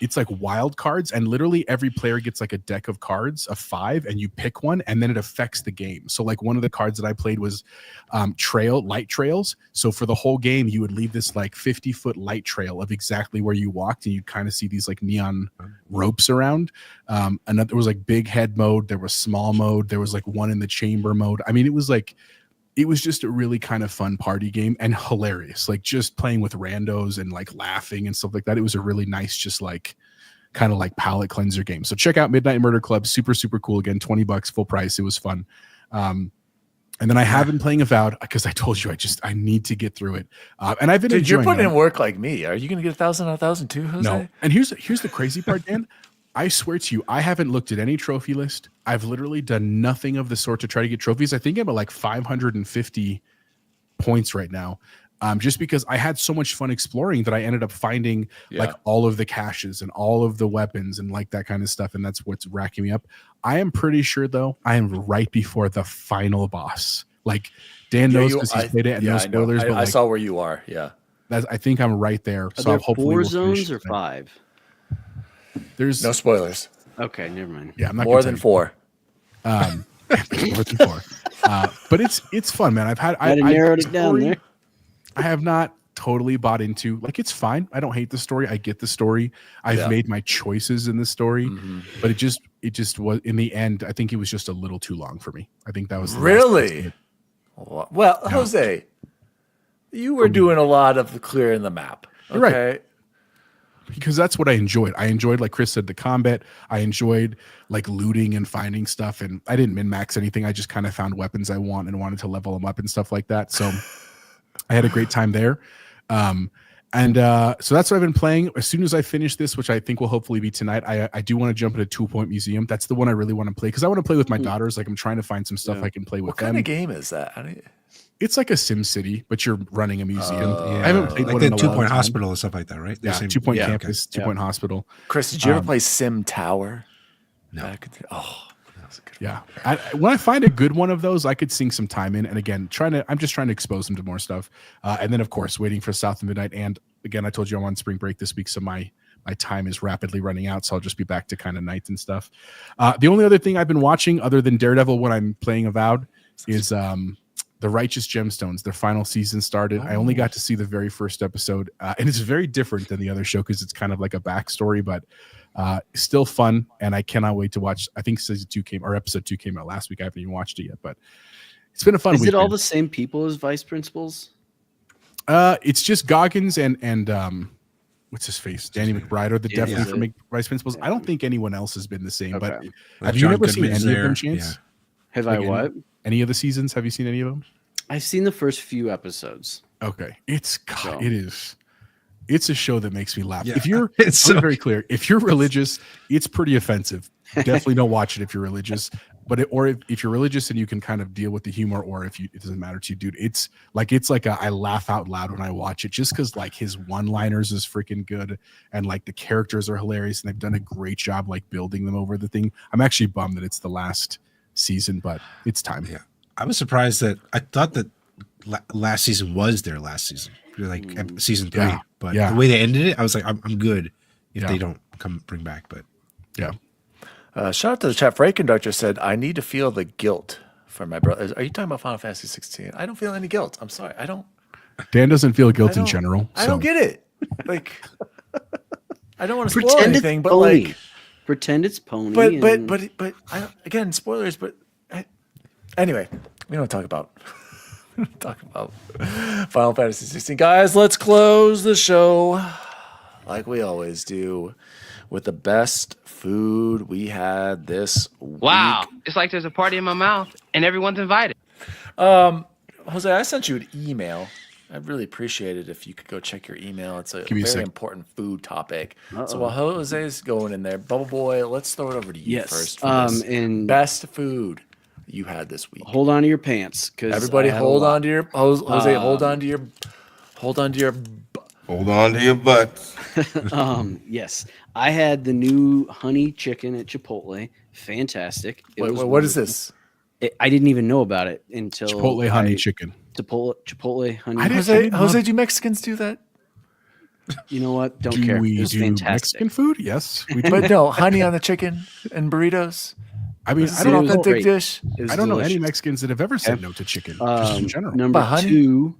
it's like wild cards, and literally every player gets like a deck of cards of 5, and you pick one, and then it affects the game. So like one of the cards that I played was light trails. So for the whole game, you would leave this like 50-foot light trail of exactly where you walked, and you'd kind of see these like neon ropes around. And there was like big head mode, there was small mode, there was like one in the chamber mode. I mean, it was just a really kind of fun party game and hilarious, like just playing with randos and like laughing and stuff like that. It was a really nice, just like kind of like palate cleanser game. So check out Midnight Murder Club. Super, super cool. Again, $20 full price. It was fun. And then I have been playing Avowed because I told you I need to get through it. And I've been Dude, you're enjoying putting it. in work like me. Are you going to get 1,000 out of 1,000 too, Jose? No. And here's the crazy part, Dan. I swear to you, I haven't looked at any trophy list. I've literally done nothing of the sort to try to get trophies. I think I'm at like 550 points right now. Just because I had so much fun exploring that I ended up finding like all of the caches and all of the weapons and like that kind of stuff. And that's what's racking me up. I am pretty sure though, I am right before the final boss. Like Dan knows because he's played it and no spoilers. I saw where you are. Yeah. I think I'm right there. Are So there hopefully 4 we'll zones or finish 5? There's No spoilers. Okay, never mind. Yeah, I'm not More gonna than tell you. 4. More than 4. But it's fun, man. I narrowed it down there. I have not totally bought into, like, it's fine. I don't hate the story. I get the story. I've made my choices in the story, but it just was, in the end, I think it was just a little too long for me. I think that was the last Really? Well, Jose, you were doing a lot of clearing the map. Okay. You're right. Because that's what I enjoyed. I enjoyed, like Chris said, the combat. I enjoyed like looting and finding stuff, and I didn't min-max anything. I just kind of found weapons I want and wanted to level them up and stuff like that. So I had a great time there. So that's what I've been playing. As soon as I finish this, which I think will hopefully be tonight, I do want to jump into 2 Point Museum. That's the one I really want to play because I want to play with my daughters. Like I'm trying to find some stuff I can play with What them. kind of game is that? It's like a Sim City, but you're running a museum. Yeah. I haven't played like one the in a 2 long Point time. Hospital and stuff like that, right? Yeah, Same- 2 Point yeah, Campus, 2 Point Hospital. Chris, did you ever play Sim Tower? No. That was a good Yeah. When I find a good one of those, I could sink some time in. And again, I'm just trying to expose them to more stuff. And then, of course, waiting for South of Midnight. And again, I told you I'm on spring break this week, so my time is rapidly running out. So I'll just be back to kind of night and stuff. The only other thing I've been watching other than Daredevil when I'm playing Avowed is The Righteous Gemstones. Their final season started. I only got to see the very first episode. And it's very different than the other show because it's kind of like a backstory, but still fun. And I cannot wait to watch. I think episode 2 came out last week. I haven't even watched it yet, but it's been a fun Is weekend. it all the same people as vice principals? It's just Goggins and what's his face? Danny McBride are the definitely from vice principals. I don't think anyone else has been the same, but Okay. Like have you John never seen Goodman's any of there. them, Chance? Have Like I what? Any of the seasons? Have you seen any of them? I've seen the first few episodes. Okay. So- It's a show that makes me laugh. Yeah. If you're, It's I'll be so- very clear. If you're religious, it's pretty offensive. Definitely don't watch it if you're religious. But if you're religious and you can kind of deal with the humor, or if it doesn't matter to you, dude, it's like I laugh out loud when I watch it, just because like his one-liners is freaking good, and like the characters are hilarious, and they've done a great job like building them over the thing. I'm actually bummed that it's the last season, but it's time. Yeah. I was surprised that I thought that last season was their last season, like season 3. Yeah. But Yeah. the way they ended it, I was like, I'm good if Yeah. they don't bring back. But Yeah. Shout out to the chat. Freight Conductor said, I need to feel the guilt for my brother. Are you talking about Final Fantasy 16? I don't feel any guilt. I'm sorry. I don't. Dan doesn't feel I guilt in don't- general. I so. don't get it. Like, I don't want to spoil Pretend anything, it's but pony. like, Pretend it's pony. but I don't, again, spoilers. But anyway, we don't talk about Final Fantasy 16, guys. Let's close the show like we always do with the best food we had this Wow. week. It's like there's a party in my mouth and everyone's invited. Jose, I sent you an email. I'd really appreciate it if you could go check your email. It's a Give me a very sec. important food topic. So while Jose's going in there, Bubble Boy, let's throw it over to you Yes. first. For this And best food you had this week. hold on to your pants, because Everybody, hold on to your Jose. Hold on to your. Hold on to your. Hold on to your butts. Yes, I had the new honey chicken at Chipotle. Fantastic. It Wait, was what is wonderful. this? I didn't even know about it until Chipotle honey chicken. Chipotle honey. I didn't- Jose, love- do Mexicans do that? You know what? Don't Do care. It we was do fantastic. Mexican food? Yes, we do. But no, honey on the chicken and burritos. I mean, This I is an don't know. authentic great. dish. It was I don't know any delicious. Mexicans that have ever said no to chicken, just in general. Number But honey? 2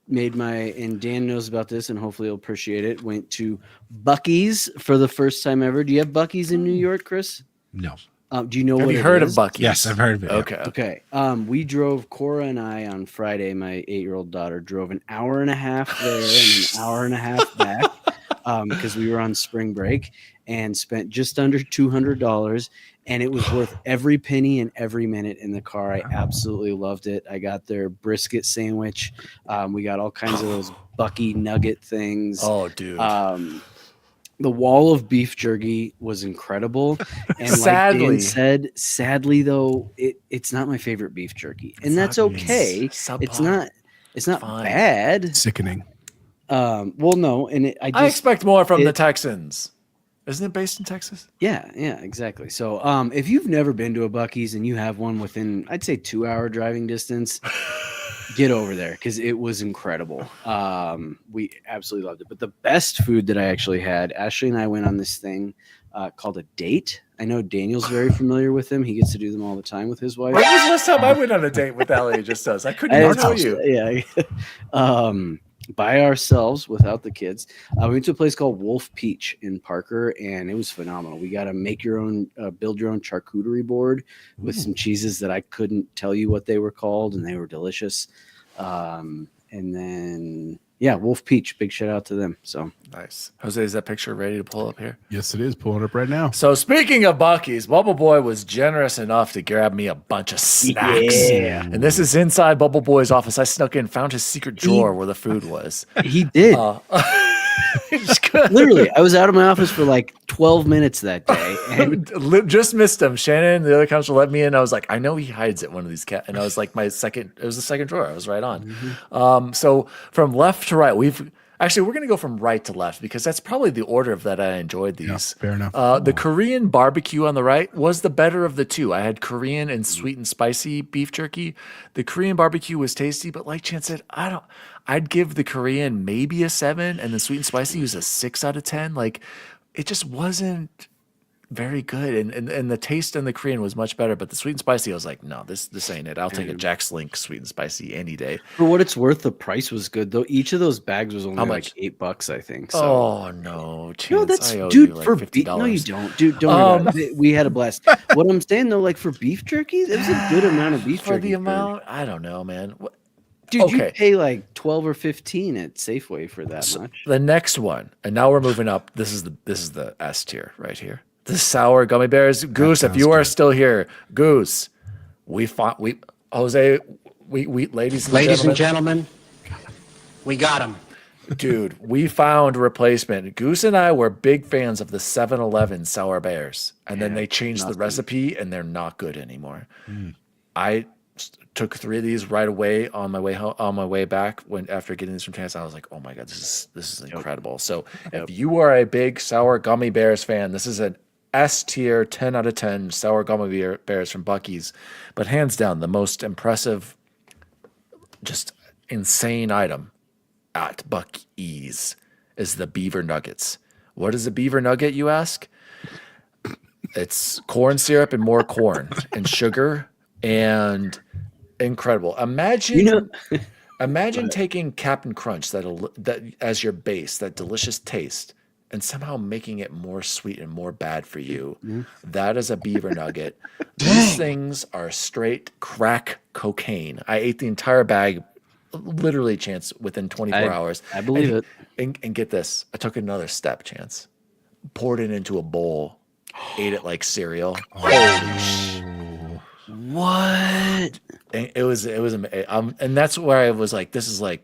made my, and Dan knows about this, and hopefully he'll appreciate it. Went to Bucky's for the first time ever. Do you have Bucky's in New York, Chris? No. Do you know Have what you it heard is? of Bucky's? Yes, I've heard of it. Okay. Okay. We drove, Cora and I, on Friday. My 8-year-old daughter drove an hour and a half there and an hour and a half back because we were on spring break, and spent just under $200. And it was worth every penny and every minute in the car. I absolutely loved it. I got their brisket sandwich. We got all kinds of those Bucky nugget things. Oh, dude. The wall of beef jerky was incredible, and like Sadly. Dan said, sadly though, it's not my favorite beef jerky, and It's that's not- okay. it's It's subpar. not Fine. bad. Sickening. Well, no, and I I just expect more from the it- Texans. Isn't it based in Texas? yeah, exactly. So, if you've never been to a Bucky's and you have one within, I'd say 2-hour driving distance, get over there because it was incredible. We absolutely loved it. But the best food that I actually had, Ashley and I went on this thing called a date. I know Daniel's very familiar with them. He gets to do them all the time with his wife. When was the last time I went on a date with Ellie? Just us. I couldn't I even had tell to- you. Yeah. By ourselves without the kids. We went to a place called Wolf Peach in Parker, and it was phenomenal. We got to make your own, build your own charcuterie board with some cheeses that I couldn't tell you what they were called, and they were delicious. And then, yeah, Wolf Peach, big shout out to them. So Nice. Jose, is that picture ready to pull up here? Yes, it is. Pulling up right now. So speaking of Bucky's, Bubble Boy was generous enough to grab me a bunch of snacks. Yeah. And this is inside Bubble Boy's office. I snuck in, found his secret drawer where the food was. he did. It's good. Literally, I was out of my office for like 12 minutes that day. And Just missed him. Shannon, the other counselor, let me in. I was like, I know he hides at one of these and I was like, it was the second drawer. I was right on. So from left to right, we're going to go from right to left because that's probably the order of that I enjoyed these. Fair enough. The Korean barbecue on the right was the better of the two. I had Korean and sweet and spicy beef jerky. The Korean barbecue was tasty, but like Chan said, I'd give the Korean maybe a 7 and the sweet and spicy was a 6 out of 10. Like it just wasn't very good. And the taste in the Korean was much better, but the sweet and spicy, I was like, no, this ain't it. I'll take a Jack's Link sweet and spicy any day. for what it's worth, the price was good though. Each of those bags was only How like much? $8, I think. So. Oh no, Chance, No, that's I owe dude you like for $50. beef. No, you don't, dude. Don't worry about it. We had a blast. What I'm saying though, like for beef jerkies, it was a good amount of beef For jerky. the amount, I don't know, man. dude, you okay. pay like 12 or 15 at Safeway for that much. The next one, and now we're moving up. This is the S tier right here. The sour gummy bears. Goose, if sounds you are good. still here, Goose, Jose, ladies and gentlemen, we got him. dude, we found a replacement. Goose and I were big fans of the 7-Eleven sour bears, and then they changed the recipe, and they're not good anymore. I took 3 of these right away on my way back after getting these from Chance. I was like, oh my god, this is incredible. So if you are a big sour gummy bears fan, this is an S tier 10 out of 10 sour gummy bears from Bucky's, but hands down the most impressive, just insane item at Bucky's is the beaver nuggets. What is a beaver nugget, you ask? It's corn syrup and more corn and sugar and incredible. Imagine imagine taking Captain Crunch that as your base, that delicious taste, and somehow making it more sweet and more bad for you. That is a beaver nugget. These things are straight crack cocaine. I ate the entire bag, literally, Chance, within 24 hours. I believe it. And get this, I took another step, Chance. Poured it into a bowl, ate it like cereal. What? And it was and that's where I was like, this is like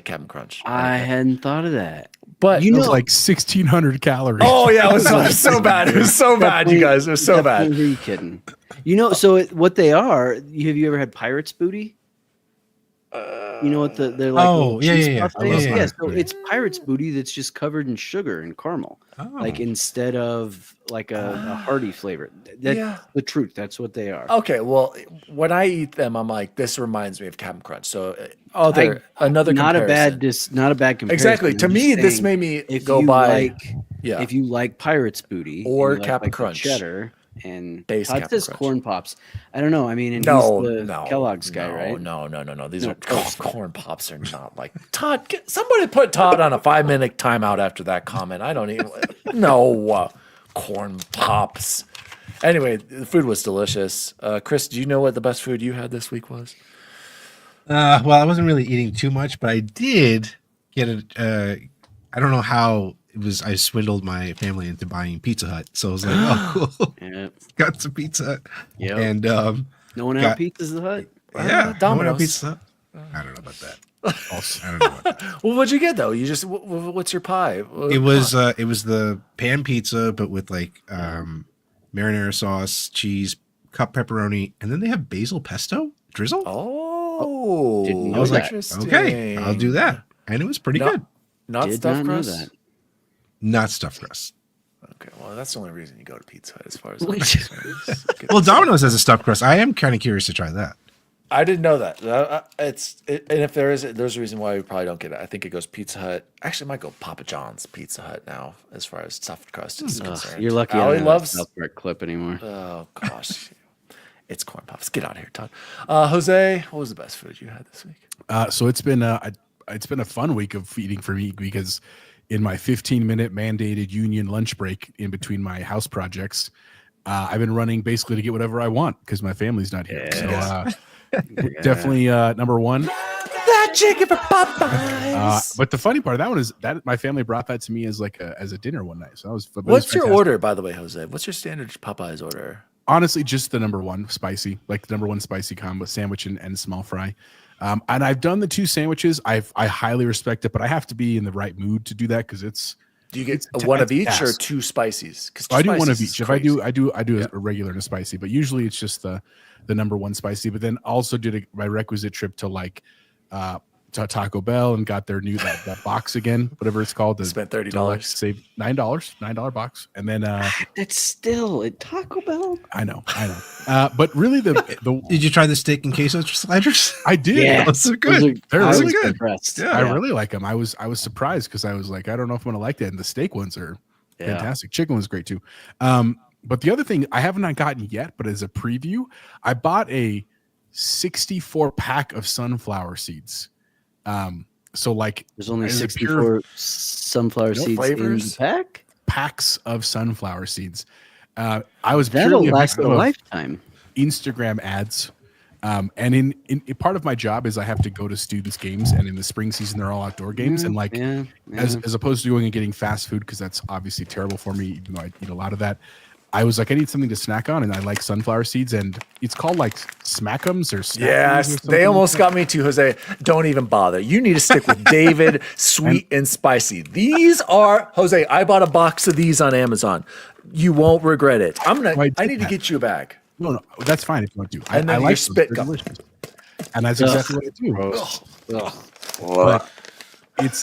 Captain Crunch. I hadn't thought of that. But It was like 1,600 calories. oh yeah, it was so bad. It was so bad, you guys. It was so bad. Are you kidding? So what they are? Have you ever had Pirate's Booty? You know what they're like? Oh, yeah. I love So Pirate's Booty. it's Pirate's Booty that's just covered in sugar and caramel, like instead of like a hearty flavor. That's the truth. That's what they are. Okay, well, when I eat them, I'm like, this reminds me of Captain Crunch. So another not comparison. not a bad comparison. Exactly. To I'm me, just this saying, made me if go you by. If you like Pirate's Booty Or and you like, Captain the Crunch. cheddar and Base Todd Captain says Crunch. corn pops. I don't know. I mean, and No, he's the Kellogg's guy, right? No. These No, are Toast. corn pops are not like Todd. Somebody put Todd on a 5-minute timeout after that comment. I don't even corn pops. Anyway, the food was delicious. Chris, do you know what the best food you had this week was? Well, I wasn't really eating too much, but I did get I don't know how it was. I swindled my family into buying Pizza Hut, so I was like, "Oh, cool, got some Pizza Hut." Yeah, and no one out Pizza's the Hut. Yeah, Domino's. no one out Pizza Hut. I don't know about that. I don't know about that. Well, what'd you get though? You just what's your pie? It was the pan pizza, but with like marinara sauce, cheese, cup pepperoni, and then they have basil pesto drizzle. Oh, didn't know I was like, interesting. okay, I'll do that, and it was pretty good. Not Did stuffed not know crust. that. Not stuffed crust. Okay, well, that's the only reason you go to Pizza Hut, as far as Wait. I'm concerned. Well, Domino's has a stuffed crust. I am kind of curious to try that. I didn't know that. And if there's a reason why we probably don't get it. I think it goes Pizza Hut. Actually, it might go Papa John's Pizza Hut now, as far as stuffed crust is concerned. You're lucky I Allie don't have a loves. South Park clip anymore. Oh gosh, it's corn pops. Get out of here, Todd. Jose, what was the best food you had this week? So it's been a fun week of eating for me because in my 15-minute mandated union lunch break in between my house projects, I've been running basically to get whatever I want because my family's not here. So definitely number one. That chicken for Popeyes. But the funny part of that one is that my family brought that to me as like as a dinner one night. So that was. What's your order, by the way, Jose? What's your standard Popeyes order? Honestly, just the number one spicy, like the number one spicy combo sandwich and small fry. And I've done the 2 sandwiches. I highly respect it, but I have to be in the right mood to do that because it's. Do you get one of each or 2 spices? Because I do one of each. If I do a regular and a spicy, but usually it's just the number one spicy. But then also did my requisite trip to like to Taco Bell and got their new that box again, whatever it's called. Spent $30, saved $9 box, and then That's still at Taco Bell. I know. But really, the Did you try the steak and queso sliders? I did. Yeah. Those are good. They're I really was good. impressed. Yeah. I really like them. I was surprised because I was like, I don't know if I'm gonna like that. And the steak ones are fantastic. Chicken was great too. But the other thing I have not gotten yet, but as a preview, I bought a 64 pack of sunflower seeds. So like There's only as a 64 sunflower seeds flavors? in the pack. packs of sunflower seeds. I was That'll purely last a victim of lifetime. Instagram ads. And in part of my job is I have to go to students' games, and in the spring season they're all outdoor games, and like as opposed to going and getting fast food, because that's obviously terrible for me, even though I eat a lot of that. I was like, I need something to snack on, and I like sunflower seeds, and it's called like Smackums or Snackums Yes, or something they almost like got me too, Jose. Don't even bother. You need to stick with David, sweet and spicy. These are Jose. I bought a box of these on Amazon. You won't regret it. I need to get you a bag. No, that's fine if you want to. And then I your like spit those. gum. They're delicious. And that's exactly what I do. But it's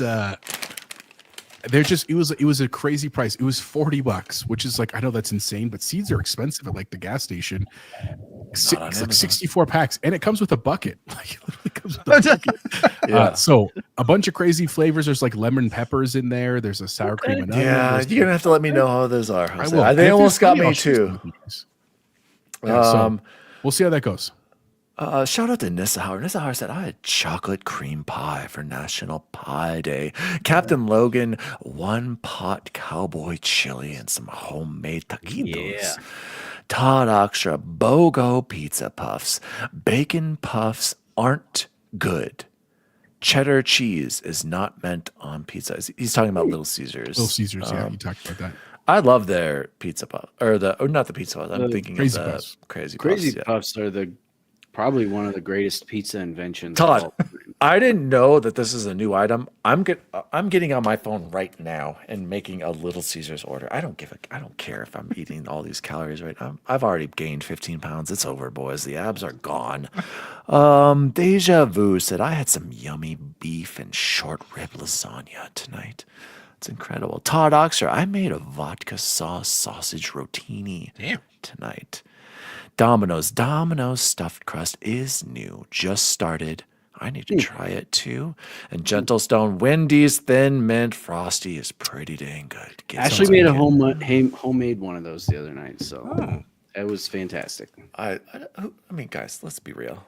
they're just it was a crazy price. It was $40, which is like, I know that's insane, but seeds are expensive at like the gas station. It's like 64 packs, and it comes with a bucket. Like it literally comes with a bucket. So a bunch of crazy flavors. There's like lemon peppers in there. There's a sour cream and onion. Yeah, There's you're gonna have to let me know how those are. I Jose. will. They If almost there's got plenty, me I'll share some too. with you guys. Yeah, so we'll see how that goes. Shout out to Nissahauer. Nissahauer said, I had chocolate cream pie for National Pie Day. Captain Logan, 1 pot cowboy chili and some homemade taquitos. Yeah. Todd Oxtra, BOGO pizza puffs. Bacon puffs aren't good. Cheddar cheese is not meant on pizza. He's talking about Little Caesars. Little Caesars, yeah, you talked about that. I love their pizza puff, or not the pizza puff. I'm thinking Crazy of the Puffs. crazy Crazy puffs. Puffs are probably one of the greatest pizza inventions. of Todd, all time. I didn't know that this is a new item. I'm getting on my phone right now and making a Little Caesars order. I don't care if I'm eating all these calories right now. I've already gained 15 pounds. It's over, boys. The abs are gone. Deja Vu said, I had some yummy beef and short rib lasagna tonight. It's incredible. Todd Oxer, I made a vodka sauce sausage rotini tonight. Domino's stuffed crust is new. Just started. I need to try it too. And Gentle Stone, Wendy's Thin Mint Frosty is pretty dang good. Ashley made a homemade one of those the other night, so it was fantastic. I mean, guys, let's be real.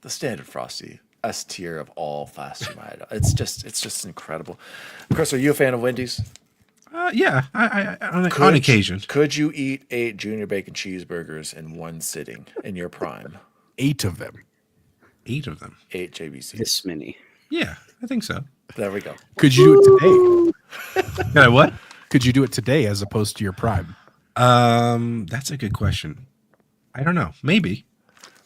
The standard Frosty, S tier of all fast food items. It's just incredible. Chris, are you a fan of Wendy's? Yeah, on occasion. Could you eat 8 junior bacon cheeseburgers in one sitting in your prime? 8 of them. 8 of them. 8 JBCs. This many. Yeah, I think so. There we go. Could you do it today? Can I what? Could you do it today as opposed to your prime? That's a good question. I don't know. Maybe.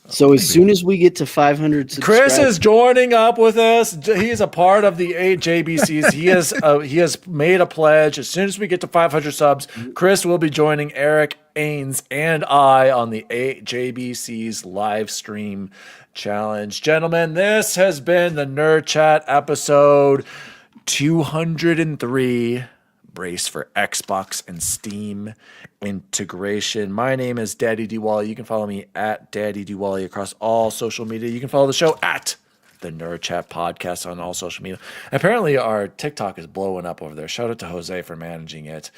So as soon as we get to 500 subscribers, Chris is joining up with us. He is a part of the 8 JBCs. He has made a pledge. As soon as we get to 500 subs, Chris will be joining Eric Ains and I on the 8 JBCs live stream challenge. Gentlemen, this has been the Nerd Chat episode 203. Brace for Xbox and Steam integration. My name is Daddy D Wally. You can follow me at Daddy D Wally across all social media. You can follow the show at the Nerd Chat Podcast on all social media. Apparently, our TikTok is blowing up over there. Shout out to Jose for managing it.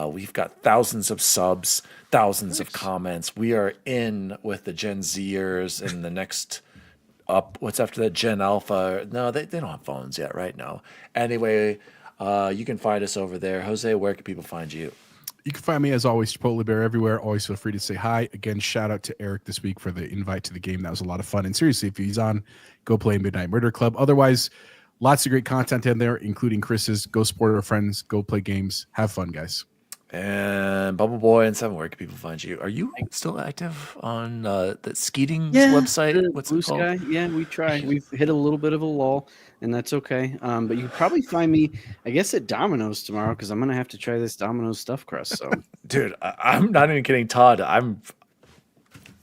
We've got thousands of subs, thousands of comments. We are in with the Gen Zers and the next up. What's after that? Gen Alpha. No, they don't have phones yet, right? No. Anyway, you can find us over there. Jose, where can people find you? You can find me, as always, Chipotle Bear everywhere. Always feel free to say hi. Again, shout out to Eric this week for the invite to the game. That was a lot of fun. And seriously, if he's on, go play Midnight Murder Club. Otherwise, lots of great content in there, including Chris's. Go support our friends. Go play games. Have fun, guys. And Bubble Boy and Seven, where can people find you? Are you still active on the Skeeting's website? What's Blue it called? Sky? Yeah, we try. We've hit a little bit of a lull, and that's okay. But you can probably find me, I guess, at Domino's tomorrow because I'm gonna have to try this Domino's stuffed crust. So, Dude, I'm not even kidding, Todd. I'm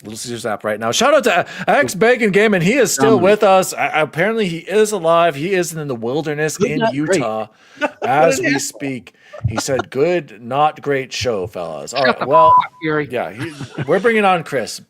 Little Caesars app right now. Shout out to X Bacon Game, and he is still with us. Apparently, he is alive. He is in the wilderness in Utah as we speak. He said, "Good, not great show, fellas." All right, well, yeah, we're bringing on Chris,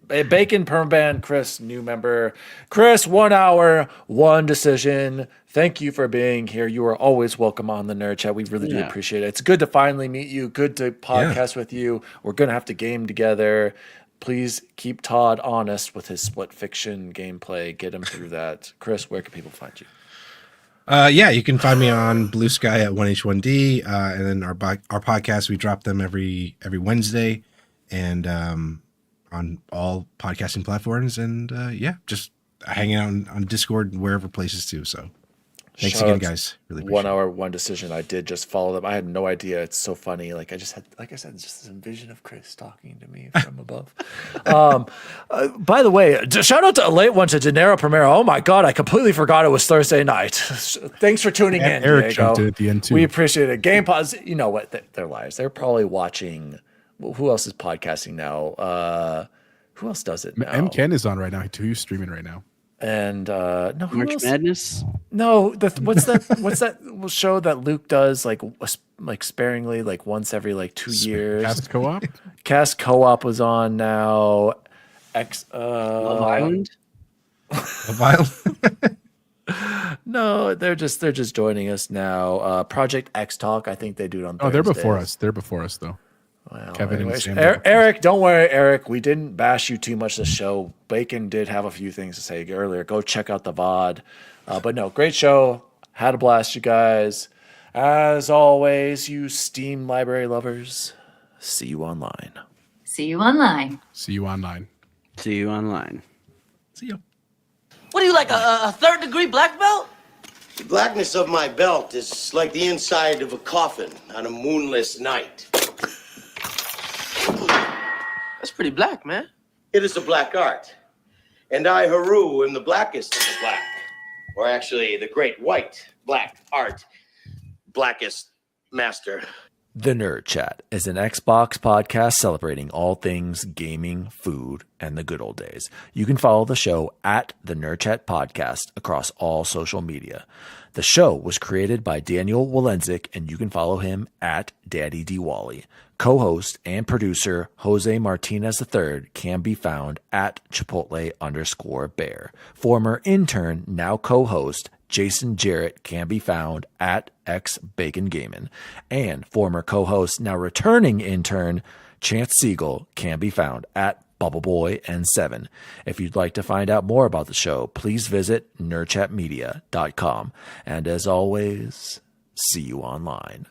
Bacon Permaban. Chris, new member. Chris, 1 hour, 1 decision. Thank you for being here. You are always welcome on the Nerd Chat. We really do appreciate it. It's good to finally meet you. Good to podcast with you. We're gonna have to game together. Please keep Todd honest with his split fiction gameplay. Get him through that. Chris, where can people find you? Yeah, you can find me on Blue Sky at 1H1D, and then our podcast, we drop them every Wednesday, and on all podcasting platforms, and just hanging out on Discord and wherever places too. So thanks again, guys. Really appreciate 1 hour, 1 decision. I did just follow them. I had no idea. It's so funny. Like I said, just this vision of Chris talking to me from above. By the way, shout out to a late one to De Niro Primero. Oh my God, I completely forgot it was Thursday night. Thanks for tuning in, Eric Diego. jumped in at the end too. We appreciate it. Game Pause. You know what? They're liars. They're probably watching. Who else is podcasting now? Who else does it now? M. Ken is on right now too. He's streaming right now. And no, who March else? Madness. No, what's that show that Luke does like sparingly, like once every like 2 years? Cast Co-op. Cast Co-op was on now. Love Island. Love Island. No, No, they're just joining us now. Project X Talk, I think they do it on. Oh, they're before Thursdays. us. They're before us though. Well, Kevin and anyways, Sam. Eric, don't worry, Eric. We didn't bash you too much this show. Bacon did have a few things to say earlier. Go check out the VOD. But no, great show. Had a blast, you guys. As always, you Steam library lovers. See you online. See you online. See you online. See you online. See you. What are you, like a third-degree black belt? The blackness of my belt is like the inside of a coffin on a moonless night. That's pretty black, man. It is a black art. And I, Haru, am the blackest of the black. Or actually, the great white black art. Blackest master. The Nerd Chat is an Xbox podcast celebrating all things gaming, food, and the good old days. You can follow the show at the Nerd Chat Podcast across all social media. The show was created by Daniel Walenzik, and you can follow him at Daddy D. Wally. Co-host and producer Jose Martinez III can be found at Chipotle_Bear. Former intern, now co-host Jason Jarrett can be found at XBaconGaming. And former co-host, now returning intern, Chance Siegel can be found at BubbleBoy N7. If you'd like to find out more about the show, please visit nerdchatmedia.com. And as always, see you online.